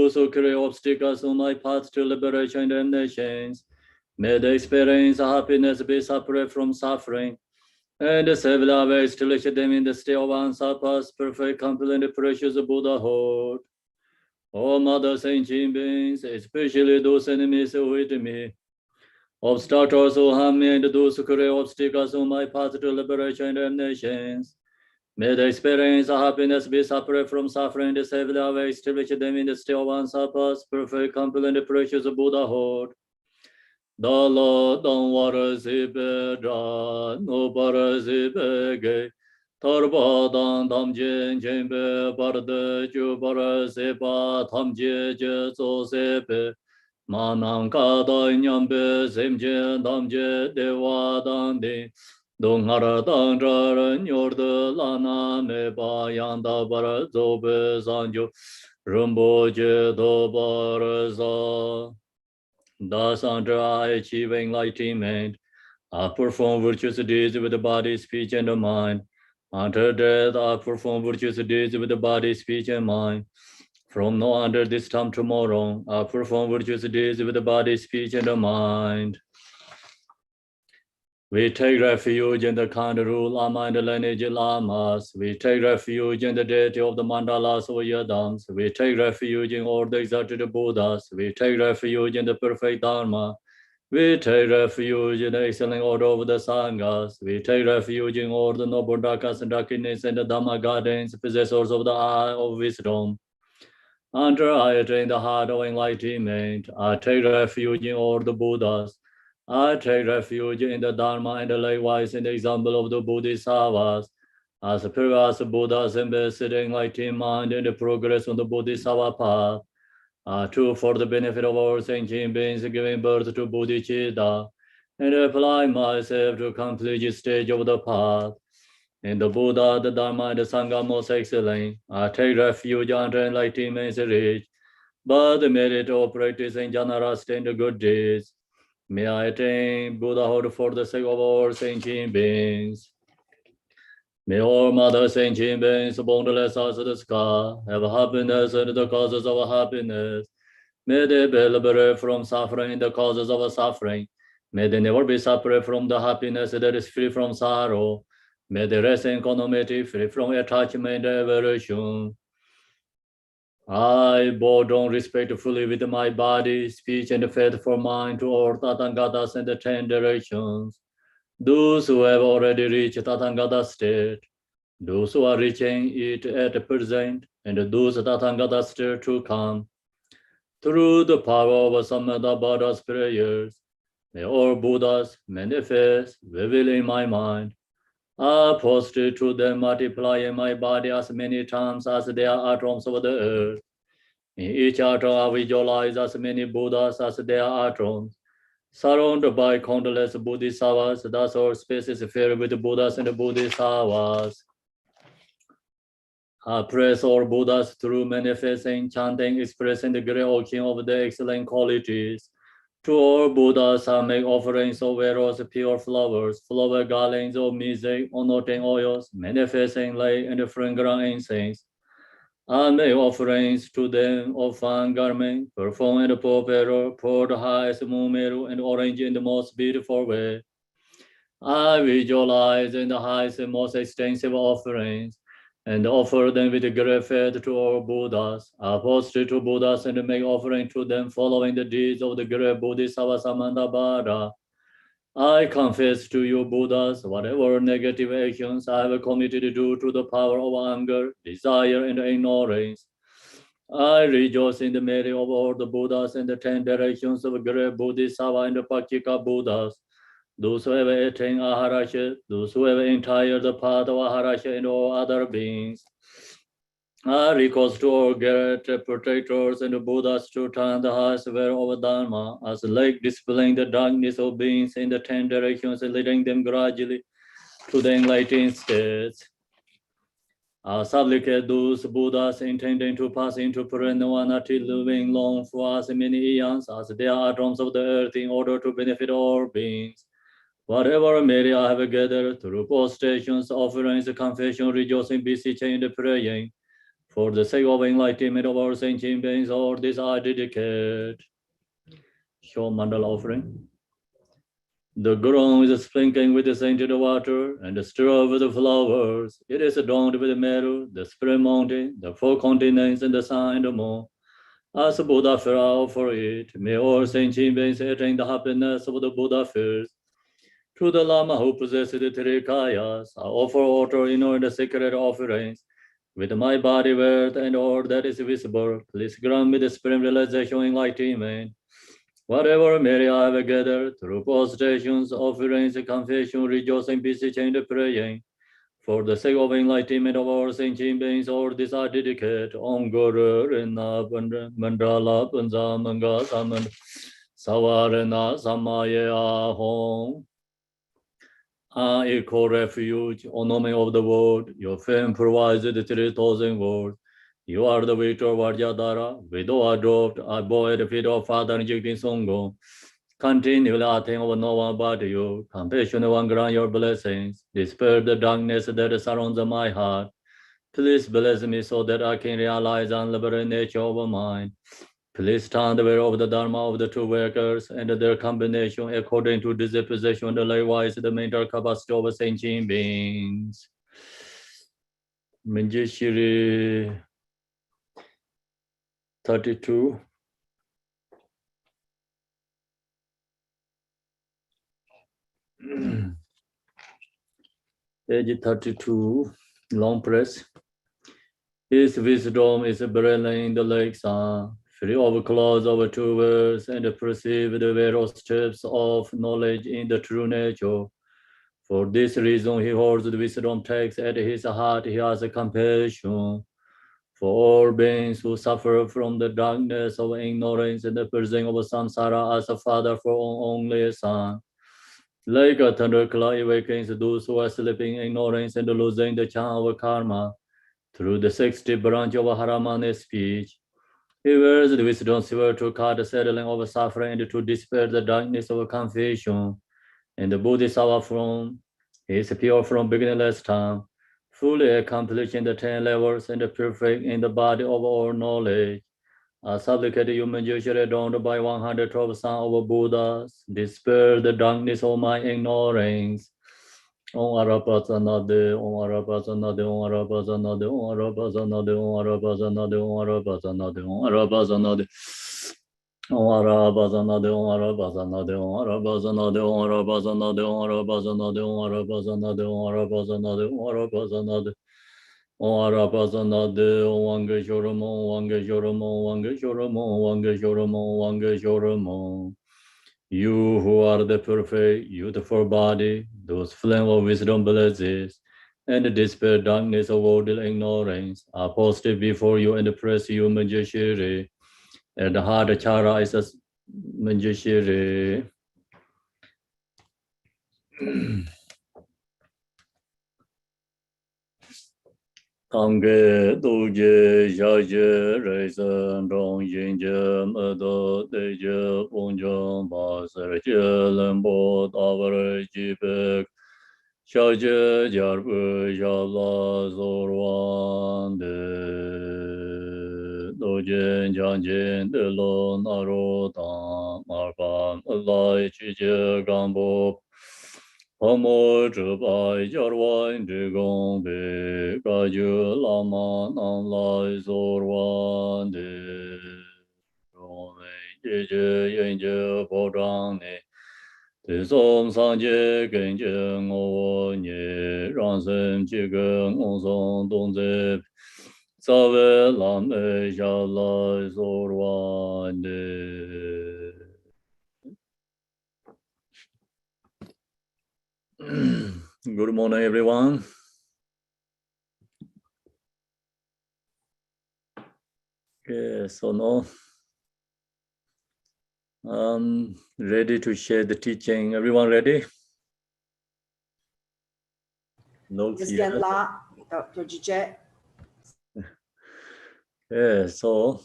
those who create obstacles on my path to liberation and nations. May they experience happiness, be separate from suffering, and save the ways to reach them in the state of unsurpassed, perfect, complete, and precious Buddhahood. O Mother Sentient Beings, especially those enemies who hate me, obstacles who harm me, and those who create obstacles on my path to liberation and nations. May they experience happiness, be separate from suffering, and save the ways to reach them in the state of unsurpassed, perfect, complete, and precious Buddhahood. The Lord don't want no parasipe, Tarba dan damjin jimbe barde ju parasepa tamje je so sepe, Manam kada nyambe semje damje dewa dandi, Donghara dan jaren yorde lana me ba yanda bara zobe zanjo, Rumbo je do barza. Thus, under I achieve enlightenment, I perform virtuous deeds with the body, speech, and the mind. Until death, I perform virtuous deeds with the body, speech, and mind. From now under this time tomorrow, I perform virtuous deeds with the body, speech, and the mind. We take refuge in the kind rule Lama and the lineage Lamas. We take refuge in the deity of the mandalas or yadams. We take refuge in all the exalted Buddhas. We take refuge in the perfect Dharma. We take refuge in the excellent order of the Sanghas. We take refuge in all the noble Dakas and Dakinis and the Dhamma gardens, possessors of the eye of wisdom. Under I attain the heart of enlightenment. I take refuge in all the Buddhas. I take refuge in the Dharma and likewise in the example of the Bodhisattvas. As previous Buddhas invested in enlightened mind and the progress on the Bodhisattva path, too for the benefit of all sentient beings giving birth to Bodhicitta, and apply myself to complete each stage of the path. In the Buddha, the Dharma, and the Sangha most excellent, I take refuge under enlightenment is reached, but the merit of practicing generosity and the good deeds. May I attain Buddhahood for the sake of all sentient beings. May all Mother Sentient Beings, boundless as the sky, have happiness and the causes of happiness. May they be liberated from suffering and the causes of suffering. May they never be separate from the happiness that is free from sorrow. May they rest in equanimity, free from attachment and aversion. I bow down respectfully with my body, speech, and faithful mind to all Tathangatas and the 10 directions. Those who have already reached Tathangata state, those who are reaching it at present, and those Tathangata state to come. Through the power of Sammata Buddha's prayers, may all Buddhas manifest vividly in my mind. I prostrate to them, multiplying my body as many times as there are atoms of the earth. In each atom I visualize as many Buddhas as there are atoms. Surrounded by countless Bodhisattvas, thus our space is filled with Buddhas and Bodhisattvas. I praise all Buddhas through manifesting, chanting, expressing the great ocean of their excellent qualities. To all Buddhas, I make offerings of various pure flowers, flower garlands of music, anointing oils, manifesting light and fragrant incense. I make offerings to them of fine garment, perfume and purple, poured high as Mumeru and orange in the most beautiful way. I visualize in the highest and most extensive offerings, and offer them with great faith to all Buddhas. I prostrate to Buddhas and make offering to them following the deeds of the great Bodhisattva Samantabhadra. I confess to you, Buddhas, whatever negative actions I have committed due to the power of anger, desire, and ignorance. I rejoice in the merit of all the Buddhas and the 10 directions of great Bodhisattva and the Pacceka Buddhas. Those who have attained Aharasha, those who have entered the path of Aharasha and all other beings. I request to all great protectors and the Buddhas to turn the highest way of Dharma as like dispelling the darkness of beings in the 10 directions and leading them gradually to the enlightened states. I supplicate those Buddhas intending to pass into Parinirvana living long for as many eons as they are atoms of the earth in order to benefit all beings. Whatever merit I have gathered through postations, offerings, confession, rejoicing, beseeching, and praying, For the sake of enlightenment of our sentient beings, all this I dedicate. Show mandala offering. The ground is sprinkling with the scented water and the straw with the flowers. It is adorned with the meadow, the spring mountain, the four continents, and the sun and the moon. As the Buddha fell for it, may all sentient beings attain the happiness of the Buddha first. To the Lama who possesses the three kayas, I offer water in all the sacred offerings. With my body, worth, and all that is visible, please grant me the supreme realization enlightenment. Whatever merit I have gathered through prostrations, offerings, confession, rejoicing, beseeching, and praying, for the sake of enlightenment of all sentient beings, all this I dedicate. Om Guru Rina Mandala Panza Manga Saman Savarana Samaya Ahom. I equal refuge, O name of the world. Your fame provides the 3,000 worlds. You are the victor of Vajradhara. Widow adopted, I bore at the feet of Father Jigdin Songo. Continually I think of no one but you. Compassion one grant your blessings. Dispel the darkness that surrounds my heart. Please bless me so that I can realize unlimited nature of mine. Please stand aware of the dharma of the two workers and their combination according to disposition and likewise the mental capacity of sentient beings. Manjushri 32. Page 32, long press. His wisdom is brilliant in the lake sun, free of clouds of two words, and perceive the various steps of knowledge in the true nature. For this reason, he holds the wisdom text at his heart. He has a compassion for all beings who suffer from the darkness of ignorance and the prison of samsara as a father for only son. Like a thundercloud awakens those who are sleeping in ignorance and losing the charm of karma. Through the 60th branch of Haramana speech, he wears the wisdom silver to cut the settling of suffering and to dispel the darkness of confusion. And the Bodhisattva from is pure from beginningless time, fully accomplishing the 10 levels and perfect in the body of all knowledge. A supplicated human usually adorned by 112 sons of Buddhas, dispel the darkness of my ignorance. Om Arapasanade, Om Arapasanade, Om Arapasanade, Om Arapasanade, Om Arapasanade, Om Arapasanade, Om Arapasanade. Om Arapasanade, Om Arapasanade, Om Arapasanade, Om Arapasanade, Om Arapasanade, Om Arapasanade, Om Arapasanade, Om Arapasanade. Om Arapasanade, Om Wangeshorum, Om Wangeshorum, Om Wangeshorum, Om Wangeshorum, Om Wangeshorum. You who are the perfect, beautiful body, those flame of wisdom blesses, and dispel darkness of all ignorance, are posted before you and praise you, Manjushri. And the heart chara is a Manjushri. Tange doje jaje reisen dong yin je medo de je bonjong ba ser je lembo davar jibek shaje jarbu jala zorwan de doje janjen de lo naro tang marpan lai chi je gambo Hamo Chubai Jarwan Digong Be Kaju Lama Nam Lai Zorwan De Rome Jeje Yenje Bodang Ne Te Som Sanje Genje Ngo Nye Ransen Chige Ngo Song Dong Ze Sawe Lam E Sha Lai Zorwan De Good morning, everyone. Okay, so now I'm ready to share the teaching. Everyone ready? No fear. Yeah, so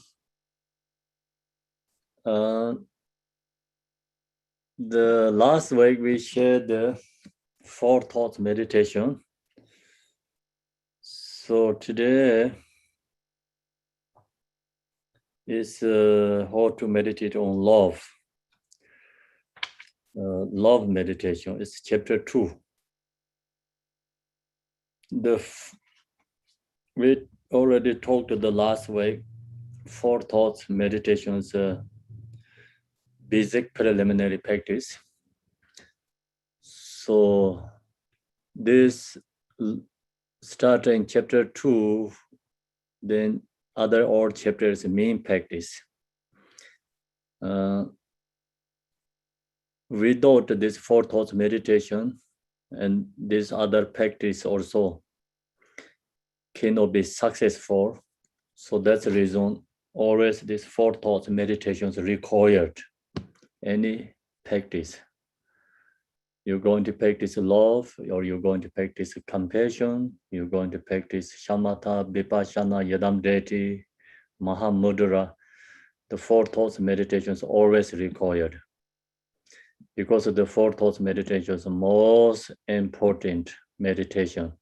the last week we shared the 4 thoughts meditation. So today is how to meditate on love. Love meditation is chapter 2. We already talked the last week, 4 thoughts meditations, basic preliminary practice. So this start in chapter 2, then other all chapters main practice. Without this 4 thoughts meditation and this other practice also cannot be successful. So that's the reason always this 4 thoughts meditations required. Any practice. You're going to practice love, or you're going to practice compassion, you're going to practice shamatha, vipassana, yadam-deti, mahamudra. The 4 thoughts meditations always required. Because of the 4 thoughts meditation is the most important meditation.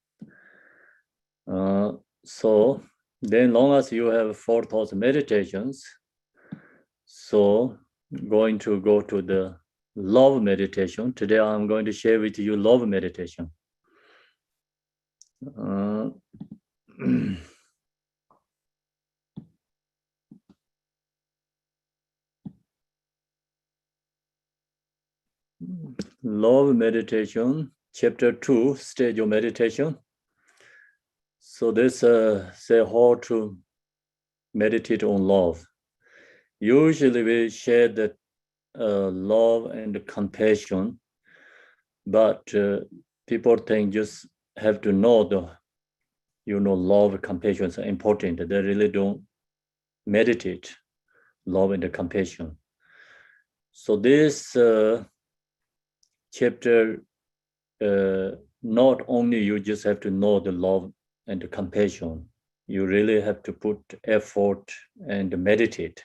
So then long as you have 4 thoughts meditations, so going to go to the love meditation. Today I'm going to share with you love meditation. Love meditation, chapter 2, stage of meditation. So this say how to meditate on love. Usually we share the love and compassion, but people think just have to know the, love, compassion is important. They really don't meditate love and compassion. So this chapter, not only you just have to know the love and the compassion, you really have to put effort and meditate.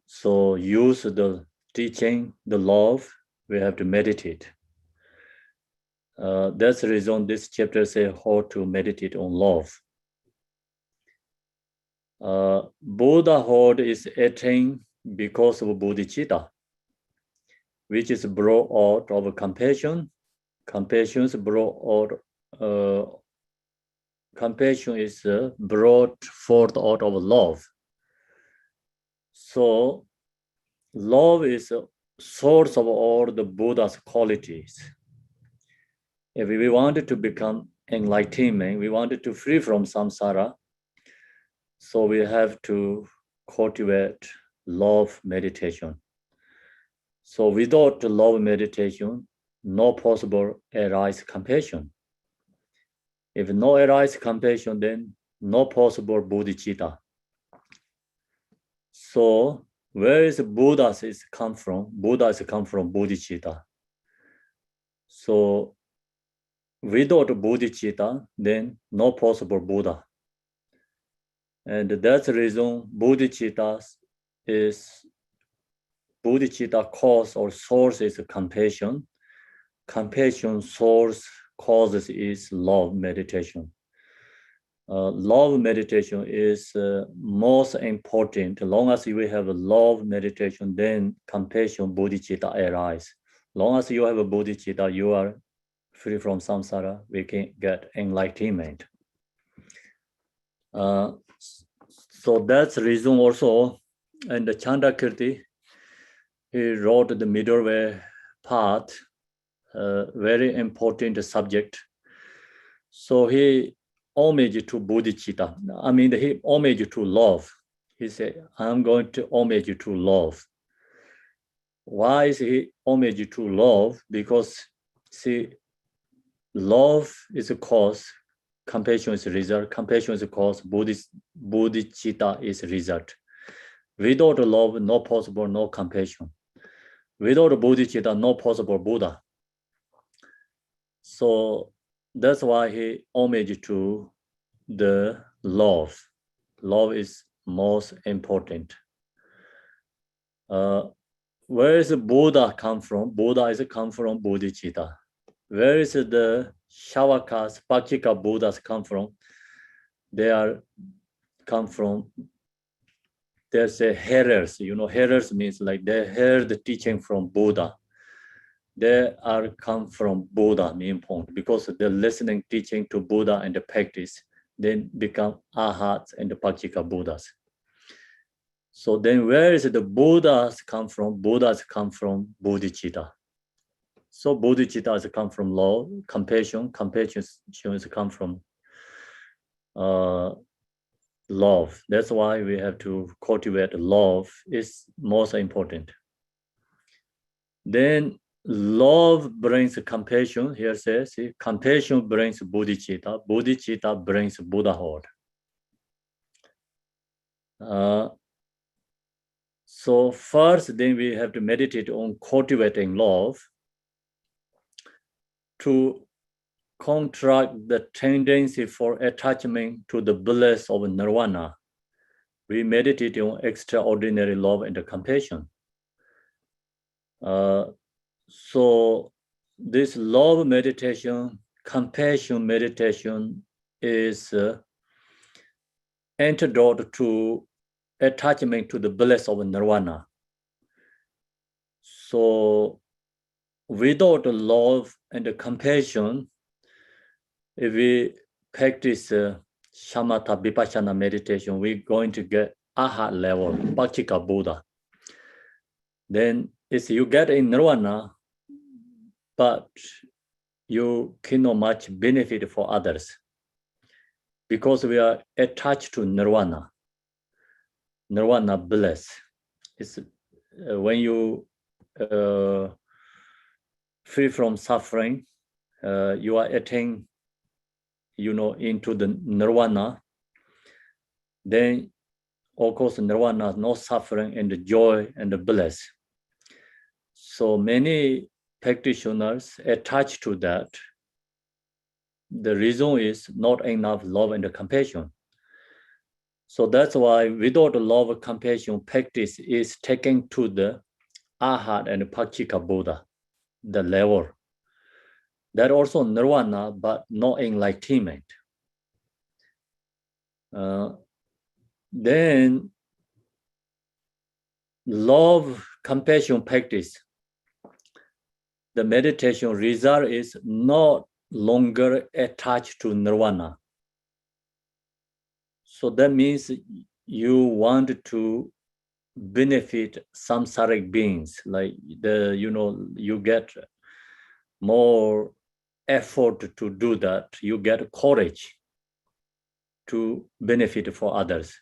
So use the teaching, the love, we have to meditate. That's the reason this chapter says how to meditate on love. Buddhahood is attained because of bodhicitta, which is brought out of compassion. Compassion is brought out. Compassion is brought forth out of love. So, love is a source of all the Buddha's qualities. If we wanted to become enlightenment, we wanted to free from samsara, so we have to cultivate love meditation. So without love meditation, no possible arise compassion. If no arise compassion, then no possible bodhicitta. So where is Buddha is come from? Buddha is come from bodhicitta. So without bodhicitta, then no possible Buddha. And that's the reason bodhicitta cause or source is compassion. Compassion source causes is love meditation. Love meditation is most important. As long as you have a love meditation, then compassion, bodhicitta arise. Long as you have a bodhicitta, you are free from samsara, we can get enlightenment. So that's the reason also, and the Chandrakirti, he wrote the middle way path, very important subject. So he homage to bodhicitta. I mean, he homage to love. He said, I'm going to homage to love. Why is he homage to love? Because see, love is a cause, compassion is a result, compassion is a cause, bodhicitta is a result. Without love, no possible, no compassion. Without bodhicitta, no possible Buddha. So that's why he homage to the love. Love is most important. Where is Buddha come from? Buddha is come from bodhicitta. Where is the Shavakas, Pakika Buddhas come from? They are come from there's a hearers, hearers means like they heard the teaching from Buddha. They are come from Buddha, main point, because they're listening, teaching to Buddha and the practice, then become arhats and the Pachika Buddhas. So then where is the Buddhas come from? Buddhas come from bodhicitta. So bodhicitta has come from love, compassion. Compassion has come from love. That's why we have to cultivate love is most important. Then love brings compassion. Here says, see, compassion brings bodhicitta. Bodhicitta brings Buddhahood. So first, then we have to meditate on cultivating love to contract the tendency for attachment to the bliss of nirvana. We meditate on extraordinary love and compassion. So this love meditation, compassion meditation is antidote to attachment to the bliss of nirvana. So without love and compassion, if we practice shamatha vipassana meditation, we're going to get arhat level, Pachika Buddha. Then it's you get in nirvana, but you cannot much benefit for others because we are attached to nirvana. Nirvana bliss. It's when you free from suffering, you are attaining, into the nirvana. Then, of course, nirvana, no suffering and the joy and the bliss. So many practitioners attached to that. The reason is not enough love and compassion. So that's why without love and compassion, practice is taken to the arhat and Pachika Buddha, the level. That also nirvana, but not enlightenment. Then love, compassion practice, the meditation result is not longer attached to nirvana. So that means you want to benefit samsaric beings, like you get more effort to do that. You get courage to benefit for others,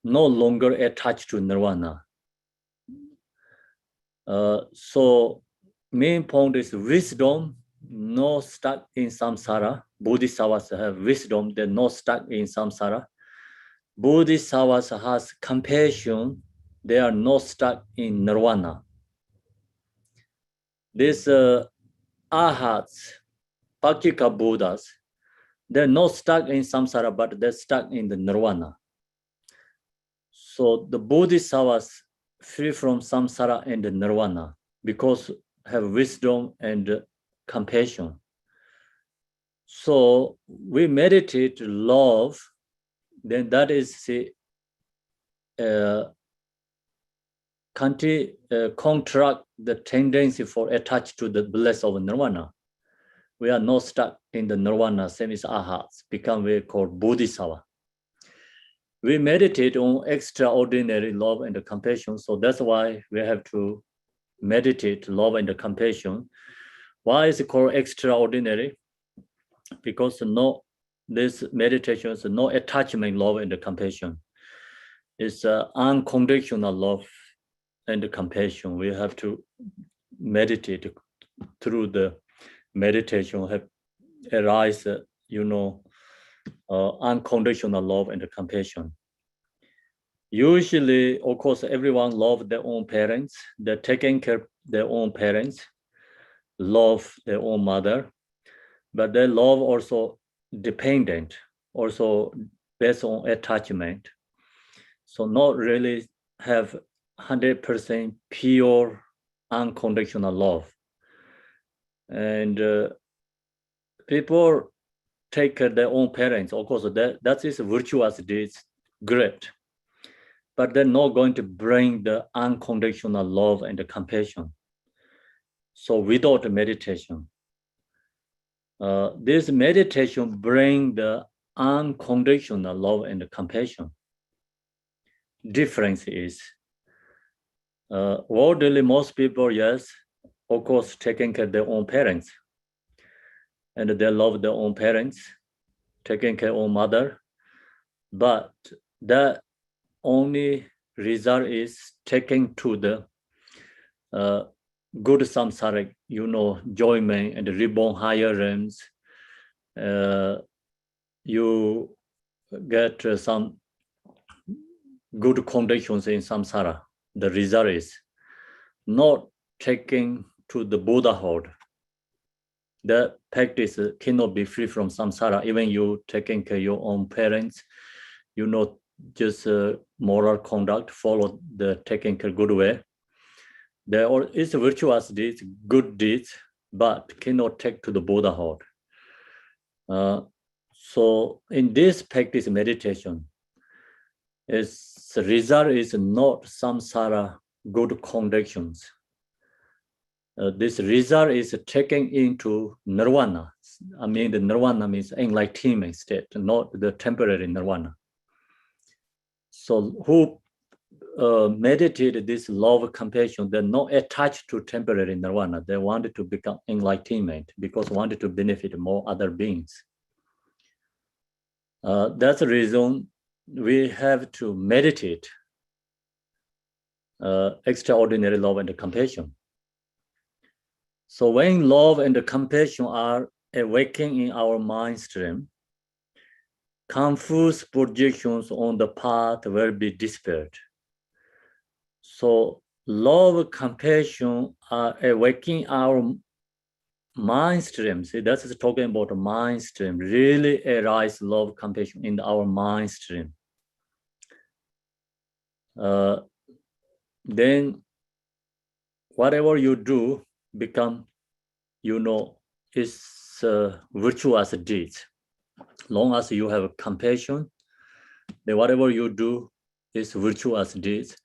no longer attached to nirvana. So main point is wisdom, no stuck in samsara. Bodhisattvas have wisdom, they're not stuck in samsara. Bodhisattvas has compassion, they are not stuck in nirvana. These arhats, Pachika Buddhas, they're not stuck in samsara, but they're stuck in the nirvana. So the Bodhisattvas free from samsara and the nirvana because have wisdom and compassion. So we meditate love, then that is contract the tendency for attached to the bliss of nirvana. We are not stuck in the nirvana, same as arhats, become we call bodhisattva. We meditate on extraordinary love and compassion, so that's why we have to meditate love and compassion. Why is it called extraordinary? Because this meditation is no attachment, love and compassion. It's unconditional love and compassion. We have to meditate through the meditation, have arise, unconditional love and compassion. Usually, of course, everyone loves their own parents. They're taking care of their own parents, love their own mother, but they love also dependent, also based on attachment. So not really have 100% pure unconditional love. And people take care of their own parents. Of course, that is virtuous deeds, great. but they're not going to bring the unconditional love and the compassion. So without meditation, this meditation bring the unconditional love and compassion. Difference is, worldly most people, yes, of course, taking care of their own parents, and they love their own parents, taking care of own mother, but the only result is taking to the good samsaric, enjoyment and reborn higher realms. You get some good conditions in samsara. The result is not taking to the Buddhahood. The practice cannot be free from samsara. Even you taking care of your own parents, just moral conduct, follow the taking care good way. There is virtuous deeds, good deeds, but cannot take to the Buddhahood. So in this practice meditation, the result is not samsara good conditions. This result is taken into nirvana. I mean, the nirvana means enlightenment state, not the temporary nirvana. So who meditate this love compassion, they're not attached to temporary nirvana. They wanted to become enlightenment because wanted to benefit more other beings. That's the reason we have to meditate extraordinary love and compassion. So when love and compassion are awakening in our mind stream, confused projections on the path will be dispelled. So love, compassion are awakening our mind stream. See, that's talking about the mind stream. Really arise love, compassion in our mind stream. Then whatever you do become, is virtuous deeds. Long as you have compassion, then whatever you do is virtuous deeds.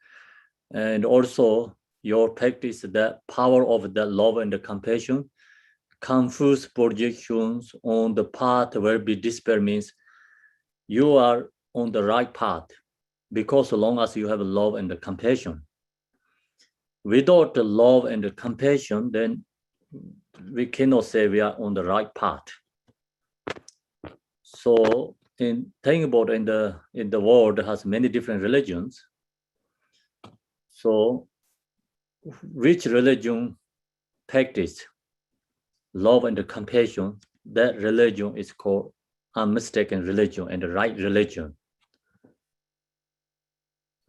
And also your practice, the power of the love and the compassion, confused projections on the path will be dispelled, means you are on the right path, because so long as you have love and the compassion. Without the love and the compassion, then we cannot say we are on the right path. So in thinking about in the world has many different religions. So which religion practice love and compassion, that religion is called unmistaken religion and the right religion.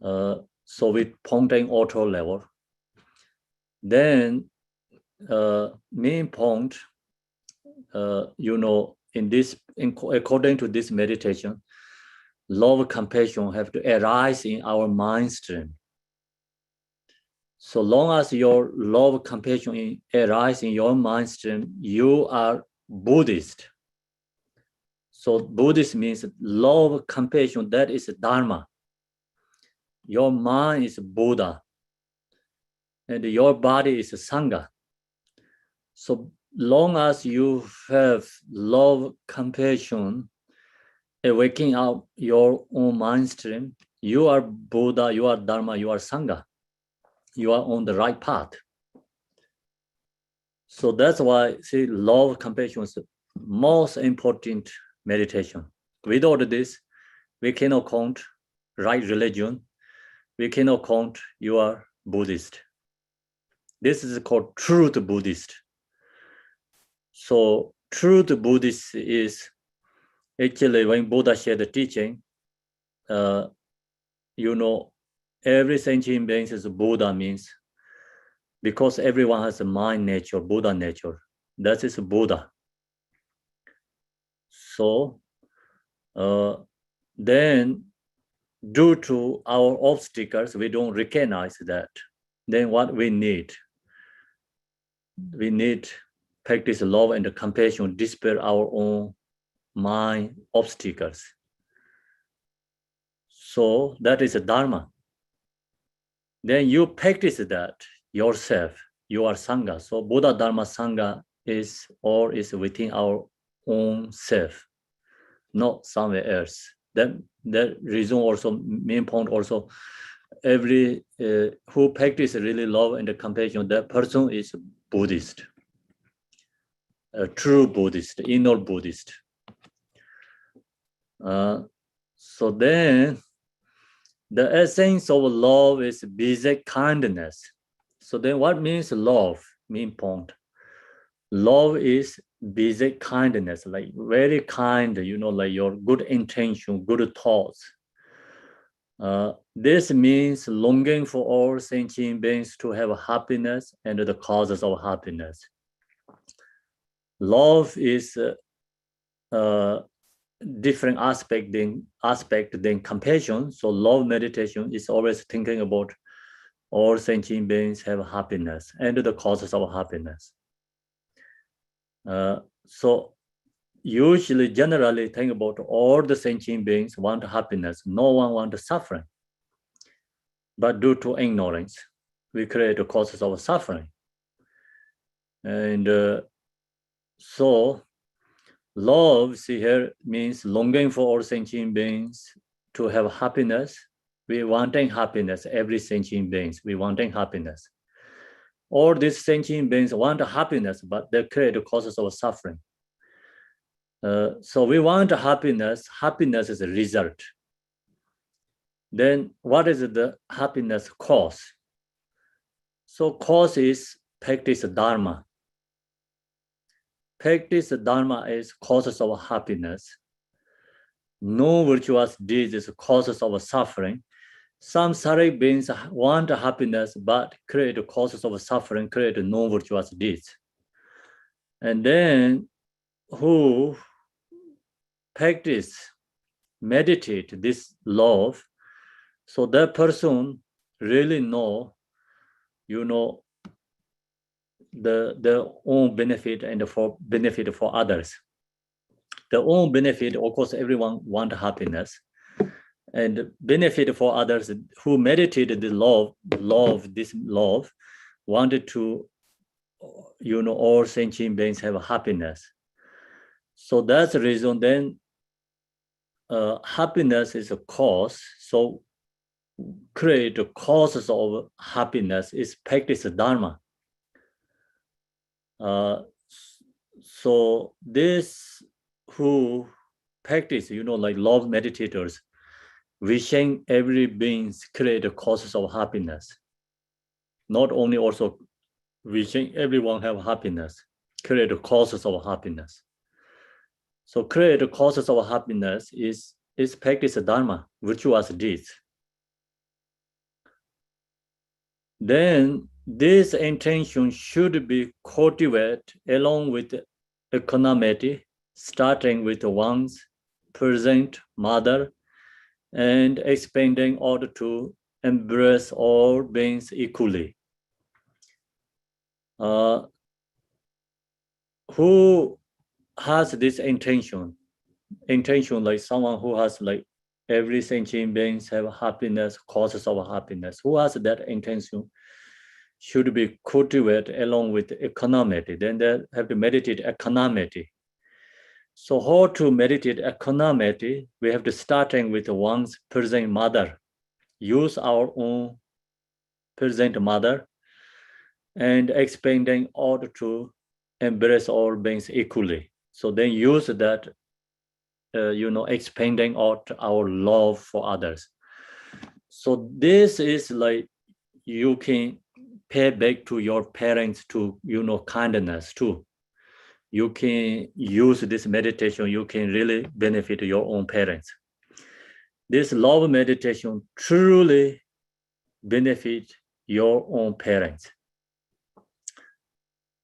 So with Pongteng auto level, then main point, according to this meditation, love, compassion have to arise in our mind stream. So long as your love, compassion arise in your mind stream, you are Buddhist. So Buddhist means love, compassion, that is Dharma. Your mind is Buddha, and your body is Sangha. So long as you have love, compassion, awakening out your own mind stream, you are Buddha, you are Dharma, you are Sangha. You are on the right path. So that's why, see, love, compassion is the most important meditation. Without this, we cannot count right religion. We cannot count you are Buddhist. This is called truth Buddhist. So truth Buddhist is actually when Buddha shared the teaching, every sentient being is Buddha, means because everyone has a mind nature, Buddha nature. That is Buddha. So then due to our obstacles, we don't recognize that. Then what we need practice love and compassion, dispel our own mind obstacles. So that is a Dharma. then you practice that yourself. You are Sangha. So Buddha Dharma Sangha is within our own self, not somewhere else. Then the reason also, main point also, every who practice really love and compassion, that person is Buddhist, a true Buddhist, inner Buddhist. So then the essence of love is basic kindness. So then what means love? Main point. Love is basic kindness, like very kind, like your good intention, good thoughts. This means longing for all sentient beings to have happiness and the causes of happiness. Love is different aspect than compassion. So love meditation is always thinking about all sentient beings have happiness and the causes of happiness. So usually, generally think about all the sentient beings want happiness. No one wants suffering. But due to ignorance, we create the causes of suffering. And so love, see here, means longing for all sentient beings to have happiness. We wanting happiness, every sentient beings, we wanting happiness. All these sentient beings want happiness, but they create the causes of suffering. So we want happiness. Happiness is a result. Then what is the happiness cause? So cause is practice dharma. Practice dharma is causes of happiness. No virtuous deeds is causes of suffering. Some samsaric beings want happiness, but create causes of suffering, create non-virtuous deeds. And then who practice, meditate this love, so that person really know, their own benefit and for benefit for others. Their own benefit, of course, everyone want happiness. And benefit for others who meditated the love, wanted to, all sentient beings have happiness. So that's the reason then happiness is a cause. So create the causes of happiness is practice dharma. So this who practice, like love meditators, wishing every beings create the causes of happiness. Not only also wishing everyone have happiness, create the causes of happiness. So create the causes of happiness is practice dharma, virtuous deeds. Then this intention should be cultivated along with equanimity, starting with one's present mother and expanding order to embrace all beings equally. Who has this intention? Intention like someone who has like every sentient beings have happiness, causes of happiness. Who has that intention should be cultivated along with equanimity. Then they have to meditate equanimity. So how to meditate equanimity? We have to starting with one's present mother. Use our own present mother and expanding order to embrace all beings equally. So then use that, expanding out our love for others. So this is like you can pay back to your parents to, kindness too. You can use this meditation, you can really benefit your own parents. This love meditation truly benefit your own parents.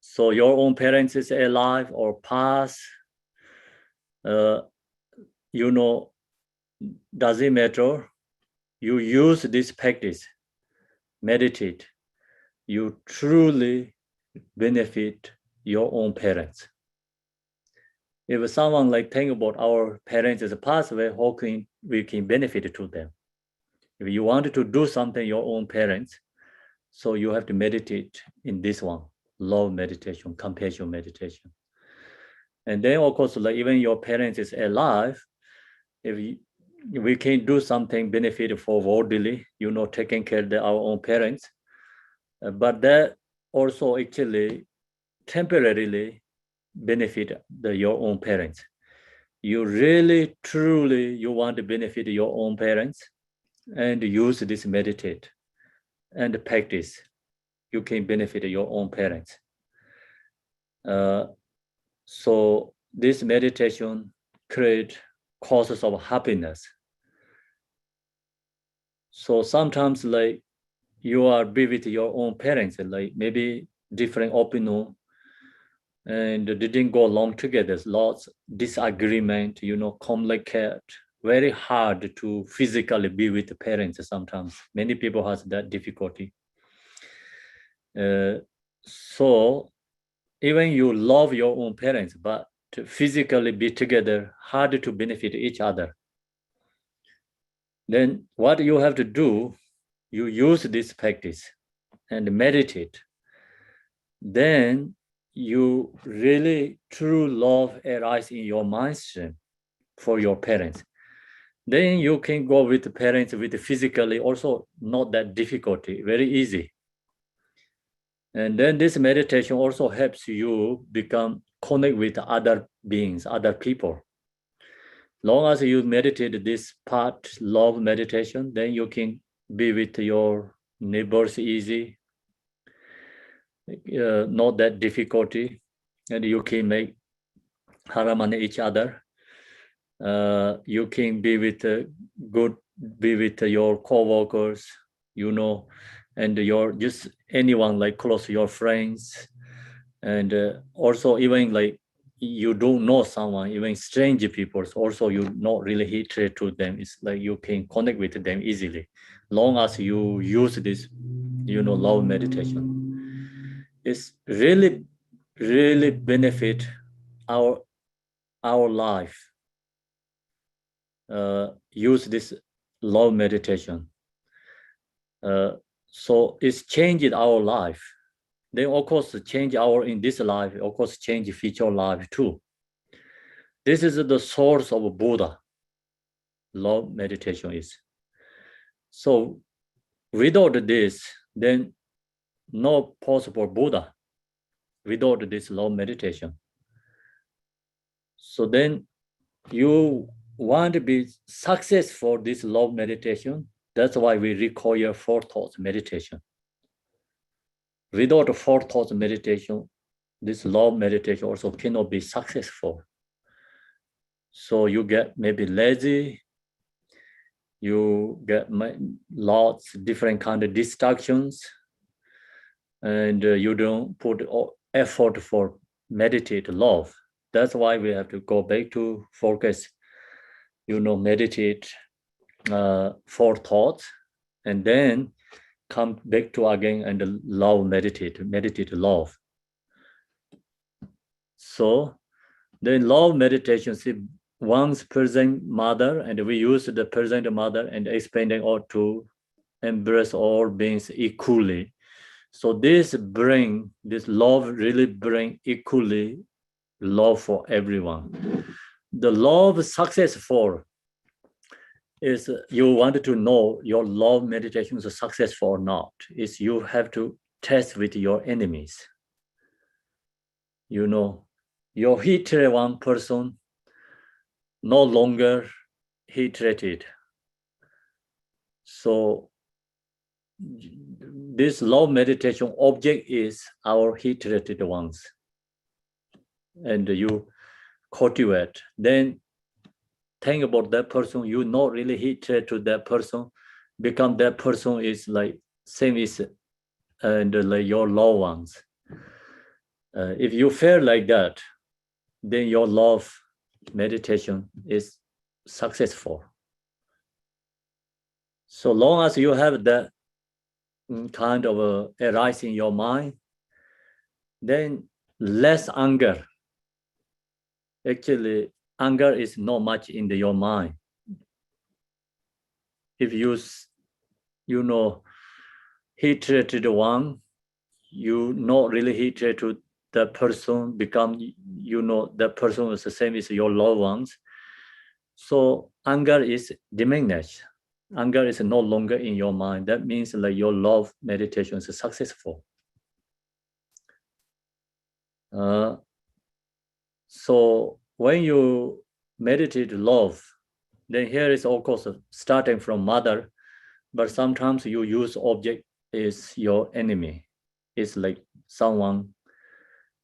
So your own parents is alive or past, doesn't matter. You use this practice, meditate, you truly benefit your own parents. If someone like think about our parents as a pathway, how can we can benefit to them? If you wanted to do something your own parents, So you have to meditate in this one, love meditation, compassion meditation. And then of course, like even your parents is alive, if we can do something benefit for worldly, taking care of our own parents, but that also actually temporarily benefit your own parents. You really, truly, you want to benefit your own parents and use this meditate and practice. You can benefit your own parents. So this meditation create causes of happiness. So sometimes like you are be with your own parents, like maybe different opinion and didn't go along together, lots disagreement, communicate, very hard to physically be with the parents sometimes. Many people has that difficulty. So even you love your own parents, but to physically be together, hard to benefit each other. Then what you have to do, you use this practice and meditate. Then you really true love arise in your mindset for your parents. Then you can go with the parents with physically also not that difficulty, very easy. And then this meditation also helps you become connect with other beings, other people. Long as you meditate this part, love meditation, then you can be with your neighbors easy, not that difficulty, and you can make harmony each other. You can be with be with your co-workers, and your just anyone like close to your friends, and also even like you don't know someone, even strange people, also you not really hatred to them. It's like you can connect with them easily, long as you use this, love meditation. It's really, really benefit our life. Use this love meditation. So it's changed our life. Then of course change our in this life, of course change future life too. This is the source of Buddha. Love meditation is. So without this, then no possible Buddha without this love meditation. So then you want to be successful this love meditation. That's why we require four thoughts meditation. Without four thoughts meditation, this love meditation also cannot be successful. So you get maybe lazy, you get lots different kind of distractions, and you don't put effort for meditate love. That's why we have to go back to focus, meditate four thoughts, and then come back to again and love meditate love. So then love meditation, see one's present mother, and we use the present mother and expanding out to embrace all beings equally. So this love really bring equally love for everyone. The love successful is you want to know your love meditation is successful or not. Is you have to test with your enemies. Your hatred one person no longer hated. So this love meditation object is our hated ones. And you cultivate. Then think about that person, you not really hatred to that person, become that person is like same as and like your loved ones. If you feel like that, then your love meditation is successful. So long as you have that kind of arise in your mind, then less anger. Actually, anger is not much in your mind. If you hatred one, you not really hatred to the person, become, that person is the same as your loved ones. So anger is diminished. Anger is no longer in your mind. That means like your love meditation is successful. So when you meditate love, then here is of course starting from mother, but sometimes you use object is your enemy. It's like someone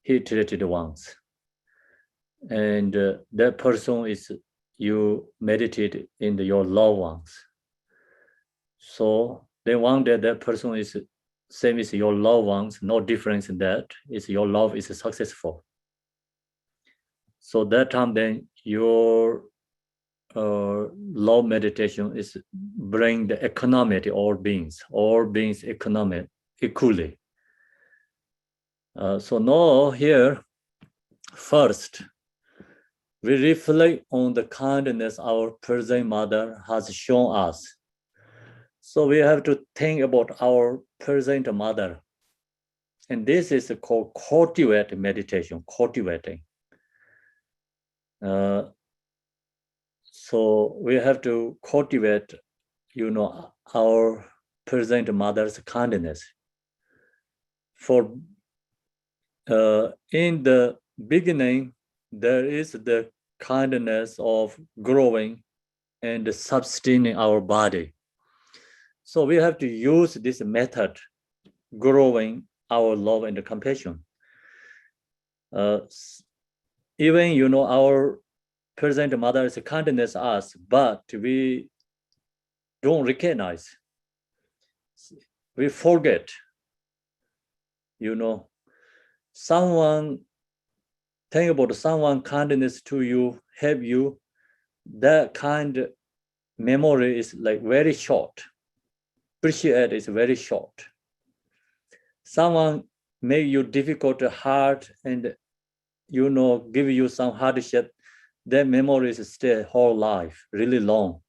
hated once. And that person is you meditate in your loved ones. So then one day that person is same as your loved ones, no difference in that. Is your love is successful. So that time then your love meditation is bring the economy to all beings economic equally. So now here, first, we reflect on the kindness our present mother has shown us. So we have to think about our present mother. And this is called cultivate meditation, cultivating. So we have to cultivate, our present mother's kindness. For in the beginning, there is the kindness of growing and sustaining our body. So we have to use this method, growing our love and compassion. Even, our present mother's kindness us, but we don't recognize. We forget, someone, think about someone kindness to you, help you, that kind of memory is like very short. Appreciate is very short. Someone make you difficult, hard, and give you some hardship, that memory is stay whole life, really long.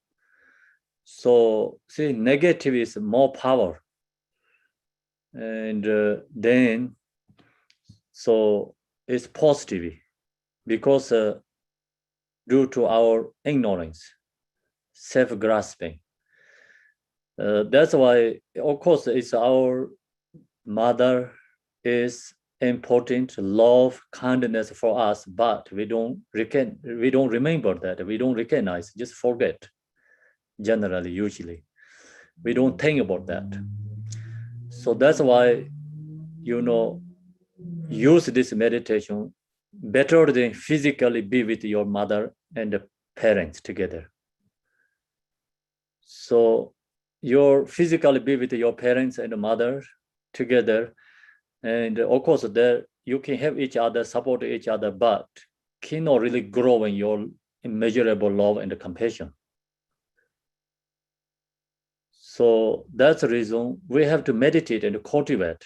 So see, negative is more power. And then, so it's positive because due to our ignorance, self-grasping. That's why, of course, it's our mother is important, love, kindness for us, but we don't remember that, we don't recognize, just forget. Generally, usually, we don't think about that. So that's why, use this meditation better than physically be with your mother and the parents together. So your physically be with your parents and the mother together, and of course there you can have each other, support each other, but cannot really grow in your immeasurable love and compassion. So that's the reason we have to meditate and cultivate.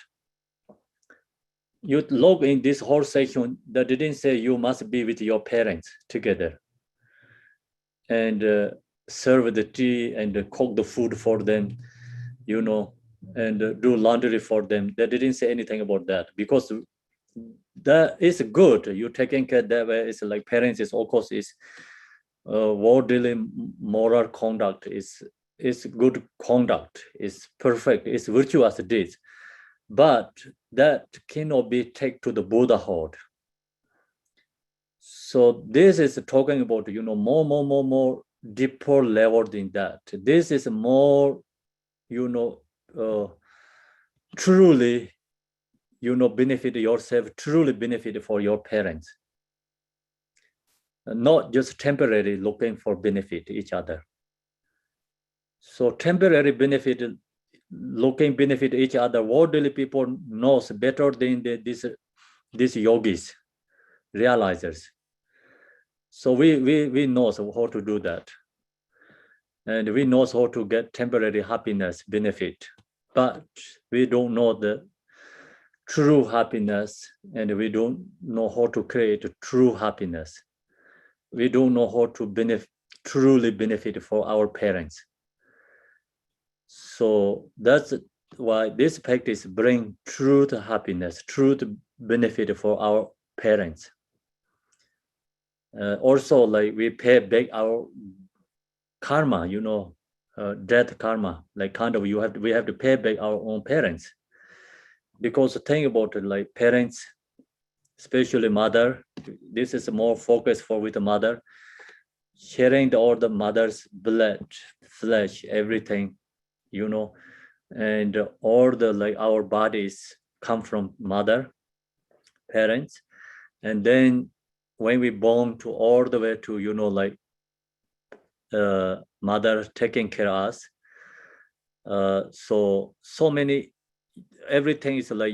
You look in this whole section that didn't say you must be with your parents together and serve the tea and cook the food for them, and do laundry for them. They didn't say anything about that, because that is good. You taking care that way. It's like parents is, of course, is worldly moral conduct, is good conduct, is perfect, is virtuous deeds. But that cannot be taken to the Buddhahood. So this is talking about, more deeper level than that. This is more, truly, benefit yourself, truly benefit for your parents. Not just temporarily looking for benefit each other. So temporary benefit, looking benefit each other, worldly people knows better than these yogis, realizers. So we know how to do that. And we know how to get temporary happiness benefit, but we don't know the true happiness, and we don't know how to create true happiness. We don't know how to truly benefit for our parents. So that's why this practice bring true happiness, true benefit for our parents. Also, like we pay back our karma, death karma, like kind of we have to pay back our own parents. Because think about it, like parents, especially mother, this is more focus for with the mother, sharing all the mother's blood, flesh, everything, and all the like our bodies come from mother, parents, and then when we born to all the way to like mother taking care of us. So many, everything is like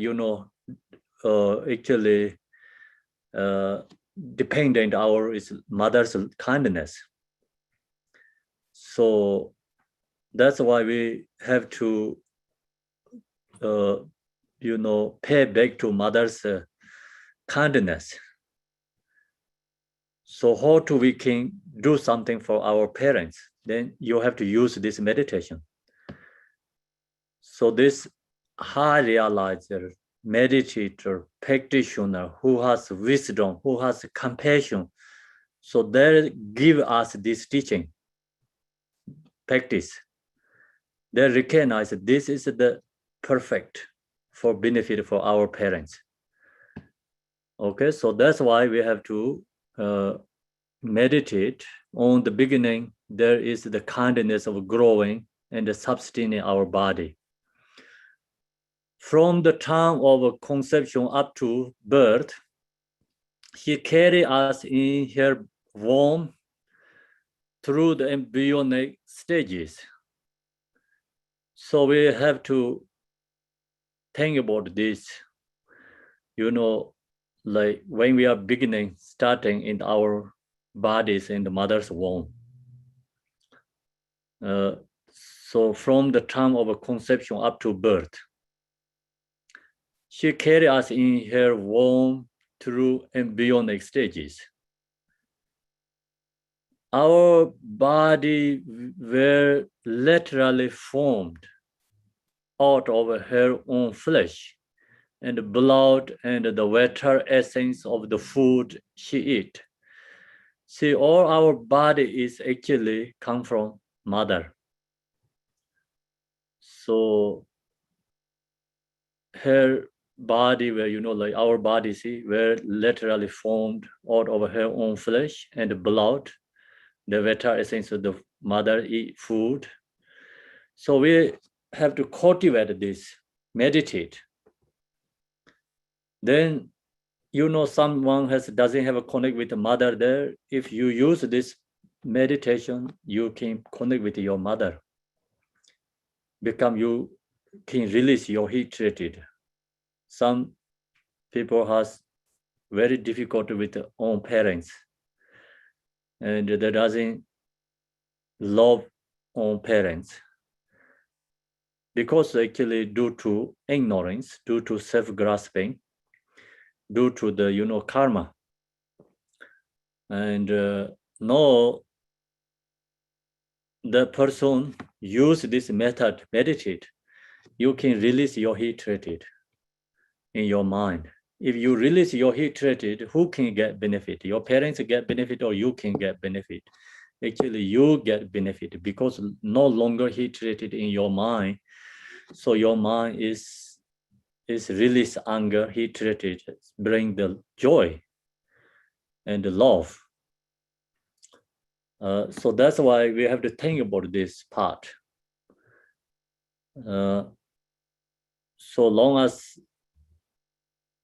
actually dependent our is mother's kindness. So that's why we have to pay back to mother's kindness. So how do we can do something for our parents? Then you have to use this meditation. So this high realizer, meditator, practitioner who has wisdom, who has compassion, so they give us this teaching, practice. They recognize that this is the perfect for benefit for our parents. Okay, so that's why we have to meditate. On the beginning, there is the kindness of growing and sustaining our body. From the time of conception up to birth, he carried us in her womb through the embryonic stages. So we have to think about this, like when we are beginning, starting in our bodies in the mother's womb. So from the time of conception up to birth, she carried us in her womb through embryonic stages. Our body were literally formed out of her own flesh and blood and the water essence of the food she eat. See, all our body is actually come from mother. So her body were, like our body, see, were literally formed out of her own flesh and blood, the water essence of the mother eat food. So we have to cultivate this, meditate. Then, someone doesn't have a connect with the mother there. If you use this meditation, you can connect with your mother. You can release your hatred. Some people has very difficult with their own parents, and they doesn't love own parents because actually due to ignorance, due to self-grasping, due to the karma. And no, the person use this method, meditate, you can release your hatred in your mind. If you release your hatred, who can get benefit? Your parents get benefit or you can get benefit? Actually, you get benefit because no longer hatred in your mind. So your mind is release anger, hatred, bring the joy and the love. So that's why we have to think about this part. So long as